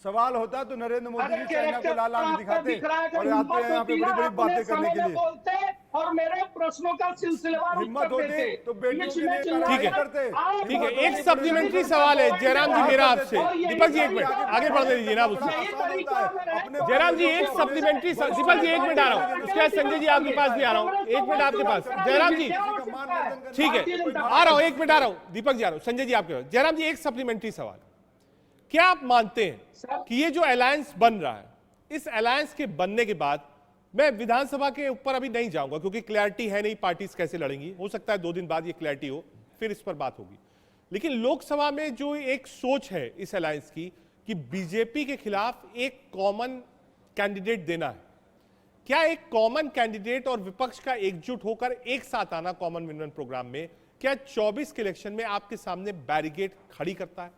F: सवाल होता तो नरेंद्र मोदी जी चाइना को लाल आंख दिखाते और आते हैं यहाँ पे बड़ी बड़ी बातें करने के लिए,
G: और मेरे प्रश्नों का सिलसिलेवार
F: हिम्मत होती तो बेटियों के लिए
A: ठीक है,
F: करते।
A: ठीक है। एक सप्लीमेंट्री सवाल है जयराम जी मेरा आपसे। दीपक जी एक मिनट आगे बढ़ने दीजिए ना उससे। जयराम जी एक सप्लीमेंट्री, दीपक जी 1 मिनट आ रहा हूँ, उसके बाद संजय जी आपके पास भी आ रहा हूँ। 1 मिनट आपके पास जयराम जी, ठीक है आ रहा हूँ, 1 मिनट आ रहा हूँ। दीपक जी आ रहा हूँ, संजय जी आपके पास। जयराम जी एक सप्लीमेंट्री सवाल, क्या आप मानते हैं कि ये जो अलायंस बन रहा है, इस अलायंस के बनने के बाद, मैं विधानसभा के ऊपर अभी नहीं जाऊंगा क्योंकि क्लैरिटी है नहीं पार्टीज कैसे लड़ेंगी, हो सकता है 2 दिन बाद ये क्लैरिटी हो, फिर इस पर बात होगी। लेकिन लोकसभा में जो एक सोच है इस अलायंस की कि बीजेपी के खिलाफ एक कॉमन कैंडिडेट देना है, क्या एक कॉमन कैंडिडेट और विपक्ष का एकजुट होकर एक साथ आना कॉमन विन प्रोग्राम में, क्या 24 के इलेक्शन में आपके सामने बैरिकेड खड़ी करता है?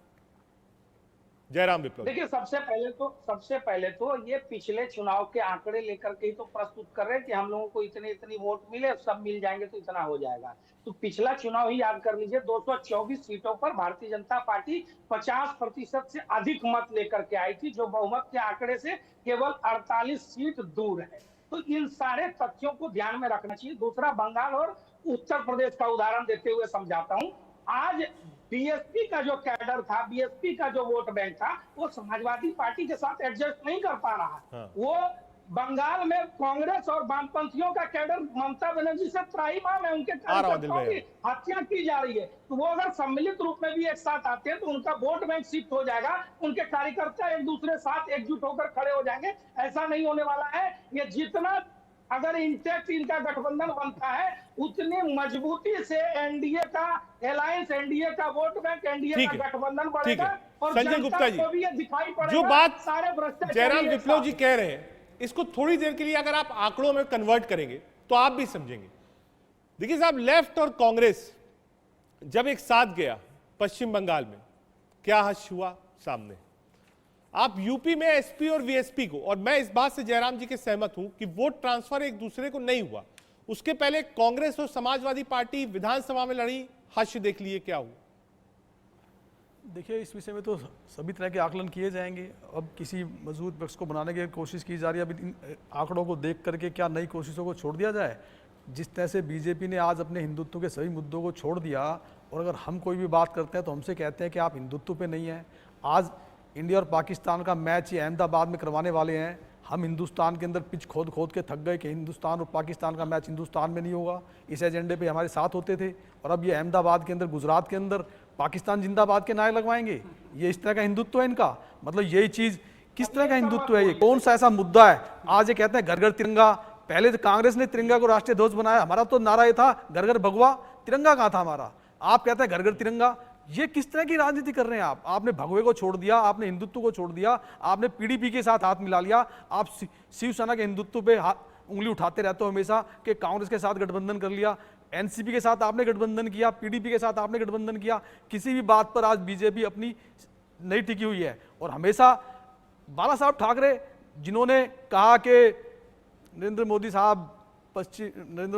A: जयराम विप्लव,
G: देखिए सबसे पहले तो ये पिछले चुनाव के आंकड़े लेकर के ही तो प्रस्तुत कर रहे हैं कि हम लोगों को इतनी वोट मिले, सब मिल जाएंगे तो इतना हो जाएगा। तो पिछला चुनाव ही याद कर लीजिए, 224 सीटों पर भारतीय जनता पार्टी 50% से अधिक मत लेकर के आई थी, जो बहुमत के आंकड़े से केवल 48 सीट दूर है। तो इन सारे तथ्यों को ध्यान में रखना चाहिए। दूसरा, बंगाल और उत्तर प्रदेश का उदाहरण देते हुए समझाता हूं। आज बीएसपी का जो कैडर था, बीएसपी का जो वोट बैंक था, वो समाजवादी पार्टी के साथ एडजस्ट नहीं कर पा रहा। वो बंगाल में कांग्रेस और वामपंथियों का कैडर ममता बनर्जी से त्राहिमाम है, उनके कार्यकर्ताओं की हत्या की जा रही है। तो वो अगर सम्मिलित रूप में भी एक साथ आते हैं तो उनका वोट बैंक शिफ्ट हो जाएगा, उनके कार्यकर्ता एक दूसरे साथ एकजुट होकर खड़े हो जाएंगे। ऐसा नहीं होने वाला है। ये जितना अगर इंटैक्ट इनका गठबंधन बनता है, उतनी मजबूती से एनडीए का अलायंस, एनडीए का वोट बैंक, एनडीए
A: ठीक
G: का
A: है,
G: गठबंधन
A: ठीक
G: बढ़ेगा
A: है।
G: और
A: संजय
G: जनता
A: गुप्ता जी,
G: को भी ये दिखाई पड़ेगा
A: जो बात
G: सारे भ्रष्टाचारी
A: जयराम
G: एक
A: विप्लव
G: साथ।
A: जी कह रहे हैं, इसको थोड़ी देर के लिए अगर आप आंकड़ों में कन्वर्ट करेंगे तो आप भी समझेंगे। देखिए साहब, लेफ्ट और कांग्रेस जब एक साथ गया पश्चिम बंगाल में, क्या हश्र हुआ सामने। आप यूपी में एसपी और वीएसपी को, और मैं इस बात से जयराम जी के सहमत हूं कि वोट ट्रांसफर एक दूसरे को नहीं हुआ, उसके पहले कांग्रेस और समाजवादी पार्टी विधानसभा में लड़ी, हश्र देख लिए क्या हुआ।
I: देखिए, इस विषय में तो सभी तरह के आकलन किए जाएंगे। अब किसी मजबूत पक्ष को बनाने की कोशिश की जा रही है। अब इन आंकड़ों को देख करके क्या नई कोशिशों को छोड़ दिया जाए। जिस तरह से बीजेपी ने आज अपने हिंदुत्व के सभी मुद्दों को छोड़ दिया, और अगर हम कोई भी बात करते हैं तो हमसे कहते हैं कि आप हिंदुत्व पे नहीं हैं। आज इंडिया और पाकिस्तान का मैच ये अहमदाबाद में करवाने वाले हैं। हम हिंदुस्तान के अंदर पिच खोद खोद के थक गए कि हिंदुस्तान और पाकिस्तान का मैच हिंदुस्तान में नहीं होगा। इस एजेंडे पे हमारे साथ होते थे, और अब ये अहमदाबाद के अंदर, गुजरात के अंदर पाकिस्तान जिंदाबाद के नारे लगवाएंगे। ये इस तरह का हिंदुत्व है इनका। मतलब यही चीज़, किस तरह का हिंदुत्व है ये? कौन सा ऐसा मुद्दा है? आज ये कहते हैं घर घर तिरंगा। पहले तो कांग्रेस ने तिरंगा को राष्ट्रीय ध्वज बनाया, हमारा तो नारा ये था घर घर भगवा। तिरंगा कहाँ था हमारा? आप कहते हैं घर घर तिरंगा। ये किस तरह की राजनीति कर रहे हैं आप? आपने भगवे को छोड़ दिया, आपने हिंदुत्व को छोड़ दिया, आपने पीडीपी के साथ हाथ मिला लिया। आप शिवसेना के हिंदुत्व पे उंगली उठाते रहते हो हमेशा कि कांग्रेस के साथ गठबंधन कर लिया, एनसीपी के साथ आपने गठबंधन किया, पीडीपी के साथ आपने गठबंधन किया। किसी भी बात पर आज बीजेपी अपनी नहीं टिकी हुई है। और हमेशा बाला साहब ठाकरे, जिन्होंने कहा कि नरेंद्र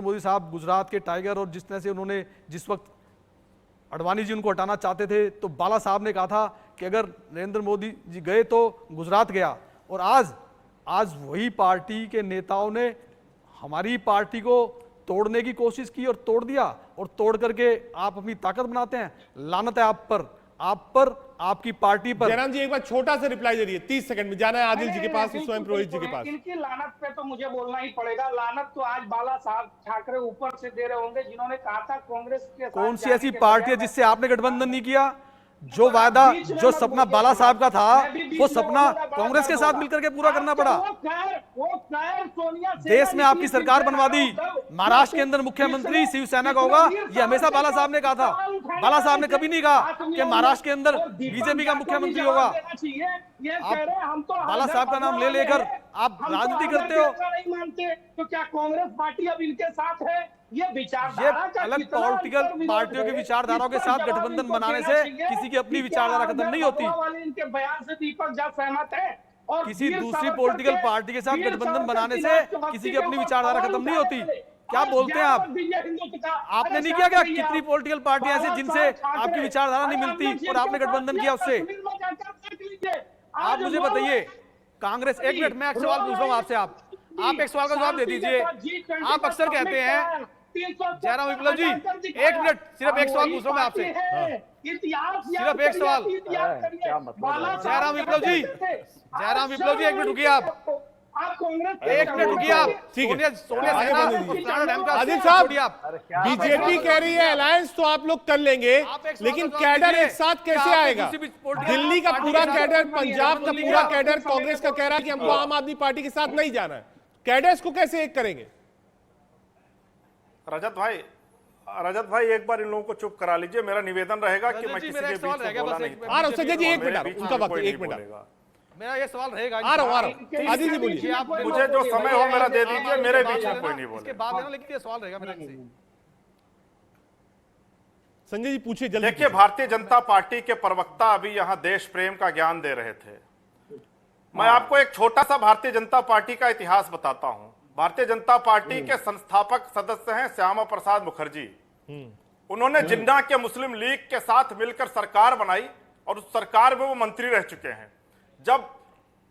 I: मोदी साहब गुजरात के टाइगर, और जिस तरह से उन्होंने जिस वक्त अडवाणी जी उनको हटाना चाहते थे, तो बाला साहब ने कहा था कि अगर नरेंद्र मोदी जी गए तो गुजरात गया। और आज वही पार्टी के नेताओं ने हमारी पार्टी को तोड़ने की कोशिश की और तोड़ दिया, और तोड़ करके आप अपनी ताकत बनाते हैं। लानत है आप पर, आपकी पार्टी पर।
A: जयराम जी एक बार छोटा सा रिप्लाई दे रही है, 30 सेकंड में जाना है आदिल जी के पास, स्वयं पुरोहित जी के पास।
G: इनकी लानत पे तो मुझे बोलना ही पड़ेगा। लानत तो आज बाला साहब ठाकरे ऊपर से दे रहे होंगे, जिन्होंने कहा था कांग्रेस के साथ
I: कौन सी
G: जाने
I: ऐसी
G: के
I: पार्टी है
G: बजाय
I: जिससे आपने गठबंधन नहीं किया? जो वादा, जो सपना बाला साहब का था, वो सपना कांग्रेस के साथ मिलकर के पूरा करना पड़ा। देश में आपकी सरकार बनवा दी, महाराष्ट्र के अंदर मुख्यमंत्री शिवसेना का होगा, ये हमेशा बाला साहब ने कहा था। बाला साहब ने कभी नहीं कहा कि महाराष्ट्र के अंदर बीजेपी का मुख्यमंत्री होगा। आप बाला साहब का नाम ले लेकर आप राजनीति करते हो।
G: नहीं मानते तो क्या कांग्रेस पार्टी अब इनके साथ है? ये विचारधारा का
I: अलग
G: कितना
I: पॉलिटिकल
G: अंतर
I: पार्टियों की
G: विरोध है?
I: विचारधाराओं के
G: इस पर
I: साथ
G: जवाब
I: गठबंधन
G: इनको
I: बनाने
G: देना
I: से
G: चाहिए
I: किसी की अपनी
G: कि
I: विचारधारा
G: क्या
I: खत्म नहीं होती।
G: हवा वाले इनके बयान से दीपक झा सहमत है? और
I: किसी
G: वीर
I: दूसरी
G: सावरकर
I: पॉलिटिकल
G: के-
I: पार्टी के साथ
G: वीर
I: गठबंधन
G: सावरकर
I: बनाने
G: की
I: से
G: राष्ट्रभक्ति
I: किसी की
G: के
I: अपनी
G: ऊपर
I: विचारधारा
G: सवाल
I: खत्म नहीं होती।
G: उठाए।
I: क्या
G: आज
I: बोलते हैं आप?
G: ज्ञान और दिव्य हिंदुत्व का-
I: आपने
G: अरे
I: नहीं
G: शांत
I: किया क्या?
G: रहिए
I: कितनी
G: आप।
I: पॉलिटिकल पार्टियां ऐसी
G: बाला
I: जिनसे
G: साहब ठाकरे,
I: आपकी विचारधारा नहीं
G: अरे
I: मिलती
G: आनंद जी
I: और आपने
G: के
I: गठबंधन
G: साथ
I: किया उससे?
G: कश्मीर में जाकर देख लीजिए।
I: आप
G: आज
I: मुझे
G: वो
I: बताइए,
G: लोग-
I: कांग्रेस, एक मिनट मैं एक सवाल पूछ रहा हूँ आपसे। आप एक सवाल का जवाब दे दीजिए। आप अक्सर कहते हैं, जयराम विप्लव जी, एक मिनट, सिर्फ एक सवाल पूछ रहा हूं मैं आपसे। सिर्फ एक सवाल।
H: क्या मतलब?
I: जयराम विप्लव जी, एक मिनट रुकिए आप। एक मिनट रुकिए आप।
A: ठीक है।
I: सोनिया
A: आगे
I: सेना
A: बढ़ने
I: और
A: दीजिए।
I: प्रणब डैम का
A: आदिल साहब,
I: छोड़िए आप।
A: बीजेपी कह रही है अलायंस तो आप लोग कर लेंगे,
I: आप एक सवाल
A: लेकिन
I: का जवाब
A: कैडर
I: दीजिए।
A: एक साथ
I: क्या
A: कैसे
I: आपने
A: आएगा?
I: किसी भी पॉलिटिकल
A: दिल्ली का
I: पार्टी
A: पूरा
I: के साथ
A: कैडर,
I: गठबंधन
A: पंजाब का
I: नहीं
A: पूरा
I: किया?
A: कैडर कांग्रेस का कह रहा है कि हमको आम आदमी पार्टी के साथ नहीं जाना है। कैडर्स को कैसे एक करेंगे?
K: रजत भाई एक बार इन लोगों को चुप करा लीजिए। मेरा निवेदन रहेगा कि
I: रजत
K: मैं
I: जी,
K: किसी
I: मेरा
K: के
I: एक
K: बीच
I: सवाल रह
K: में
I: गया,
K: बोला
I: बस
K: नहीं
I: एक-
K: था।
A: आ रहा हूं संजय जी, एक
K: मेरे
A: मिनट,
K: बीच में
A: उनका वक्त,
K: कोई
A: एक
K: नहीं
A: मिनट
K: बोलेगा।
I: मेरा ये सवाल रहेगा।
A: आ रहा हूं। आदिल जी बोलिए।
K: मुझे जो समय हो मेरा दे दीजिए, मेरे बीच में कोई नहीं
I: इसके
K: बोलेगा।
I: बाद लेना, लेकिन ये सवाल रहेगा मेरा इनसे।
A: संजय जी पूछिए जल्दी।
K: देखिए, भारतीय जनता पार्टी के प्रवक्ता अभी यहां देश प्रेम का ज्ञान दे रहे थे। मैं आपको एक छोटा सा भारतीय जनता पार्टी का इतिहास बताता हूं। भारतीय जनता पार्टी के संस्थापक सदस्य हैं श्यामा प्रसाद मुखर्जी। उन्होंने जिन्ना के मुस्लिम लीग के साथ मिलकर सरकार बनाई और उस सरकार में वो मंत्री रह चुके हैं। जब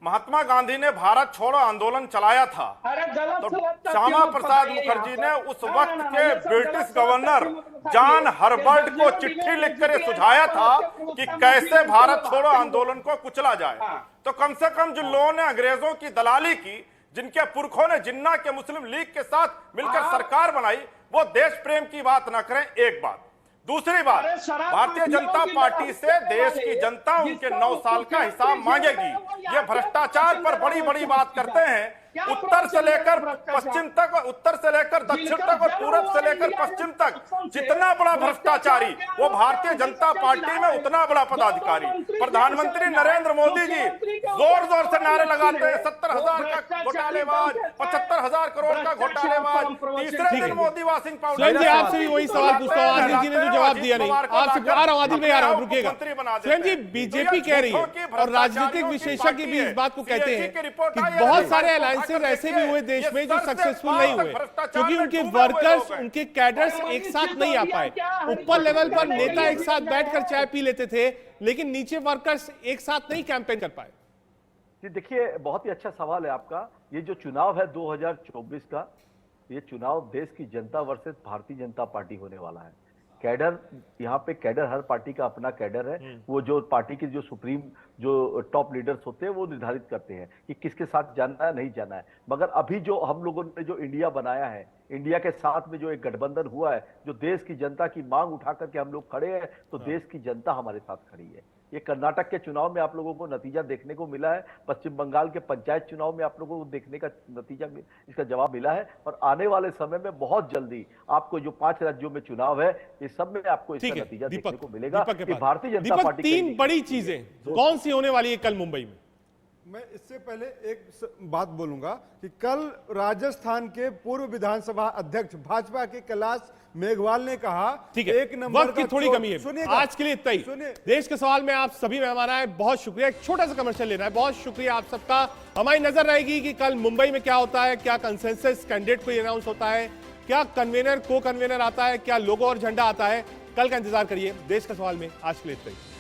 K: महात्मा गांधी ने भारत छोड़ो आंदोलन चलाया था, तो श्यामा प्रसाद मुखर्जी ने उस वक्त के ब्रिटिश गवर्नर जॉन हर्बर्ट को चिट्ठी लिखकर ये सुझाया था कि कैसे भारत छोड़ो आंदोलन को कुचला जाए। तो कम से कम जिन लोगों ने अंग्रेजों की दलाली की, जिनके पुरखों ने जिन्ना के मुस्लिम लीग के साथ मिलकर सरकार बनाई, वो देश प्रेम की बात ना करें। एक बात। दूसरी बात, भारतीय जनता पार्टी से देश की जनता उनके 9 साल का हिसाब मांगेगी। ये भ्रष्टाचार पर बड़ी बड़ी बात करते हैं,
G: क्या
K: उत्तर से लेकर पश्चिम तक, उत्तर से लेकर दक्षिण तक और पूरब से लेकर पश्चिम तक जितना बड़ा भ्रष्टाचारी वो भारतीय जनता पार्टी में उतना बड़ा पदाधिकारी। प्रधानमंत्री नरेंद्र मोदी जी जोर जोर से नारे लगाते हैं 70,000 का घोटालेबाज, 75,000 करोड़ का घोटालेबाज। तीसरे दिन मोदी वॉशिंग पाउडर।
A: स्वयं जी आपसे भी वही सवाल पूछता हूँ, आदिल जी ने जो जवाब दिया नहीं, आपसे आ रहा हूँ, आदिल भाई आ रहा हूँ, रुकिएगा। स्वयं जी बीजेपी कह रही है और राजनीतिक विशेषज्ञ भी इस बात को कहते हैं कि बहुत सारे अलायंसेज ऐसे भी हुए देश में जो सक्सेसफुल नहीं हुए क्योंकि उनके वर्कर्स, उनके कैडर्स एक साथ नहीं आ पाए। ऊपर लेवल पर नेता एक साथ बैठकर चाय पी लेते थे लेकिन नीचे वर्कर्स एक साथ नहीं कैंपेन कर पाए।
H: जी देखिए, बहुत ही अच्छा सवाल है आपका। ये जो चुनाव है 2024 का, ये चुनाव देश की जनता वर्सेस भारतीय जनता पार्टी होने वाला है। कैडर, यहाँ पे कैडर, हर पार्टी का अपना कैडर है। वो जो पार्टी के जो सुप्रीम जो टॉप लीडर्स होते हैं वो निर्धारित करते हैं कि किसके साथ जाना है, नहीं जाना है। मगर अभी जो हम लोगों ने जो इंडिया बनाया है, इंडिया के साथ में जो एक गठबंधन हुआ है, जो देश की जनता की मांग उठा करके हम लोग खड़े हैं, तो देश की जनता हमारे साथ खड़ी है। ये कर्नाटक के चुनाव में आप लोगों को नतीजा देखने को मिला है, पश्चिम बंगाल के पंचायत चुनाव में आप लोगों को देखने का नतीजा, इसका जवाब मिला है। और आने वाले समय में बहुत जल्दी आपको जो 5 राज्यों में चुनाव है, इस सब में आपको इसका नतीजा देखने को मिलेगा कि भारतीय जनता पार्टी।
A: 3 बड़ी चीजें कौन सी होने वाली है कल मुंबई में?
F: मैं इससे पहले एक बात बोलूंगा कि कल राजस्थान के पूर्व विधानसभा अध्यक्ष भाजपा के कैलाश मेघवाल ने कहा,
A: ठीक है,
F: एक नंबर
A: वक्त की थोड़ी कमी है, आज के लिए इतना ही। देश के सवाल में आप सभी मेहमान आए, बहुत शुक्रिया। एक छोटा सा कमर्शियल लेना है, बहुत शुक्रिया आप सबका। हमारी नजर रहेगी कि कल मुंबई में क्या होता है, क्या कंसेंसस कैंडिडेट को अनाउंस होता है, क्या कन्वेनर को कन्वेनर आता है, क्या लोगो और झंडा आता है। कल का इंतजार करिए। देश का सवाल में आज के लिए इतना ही।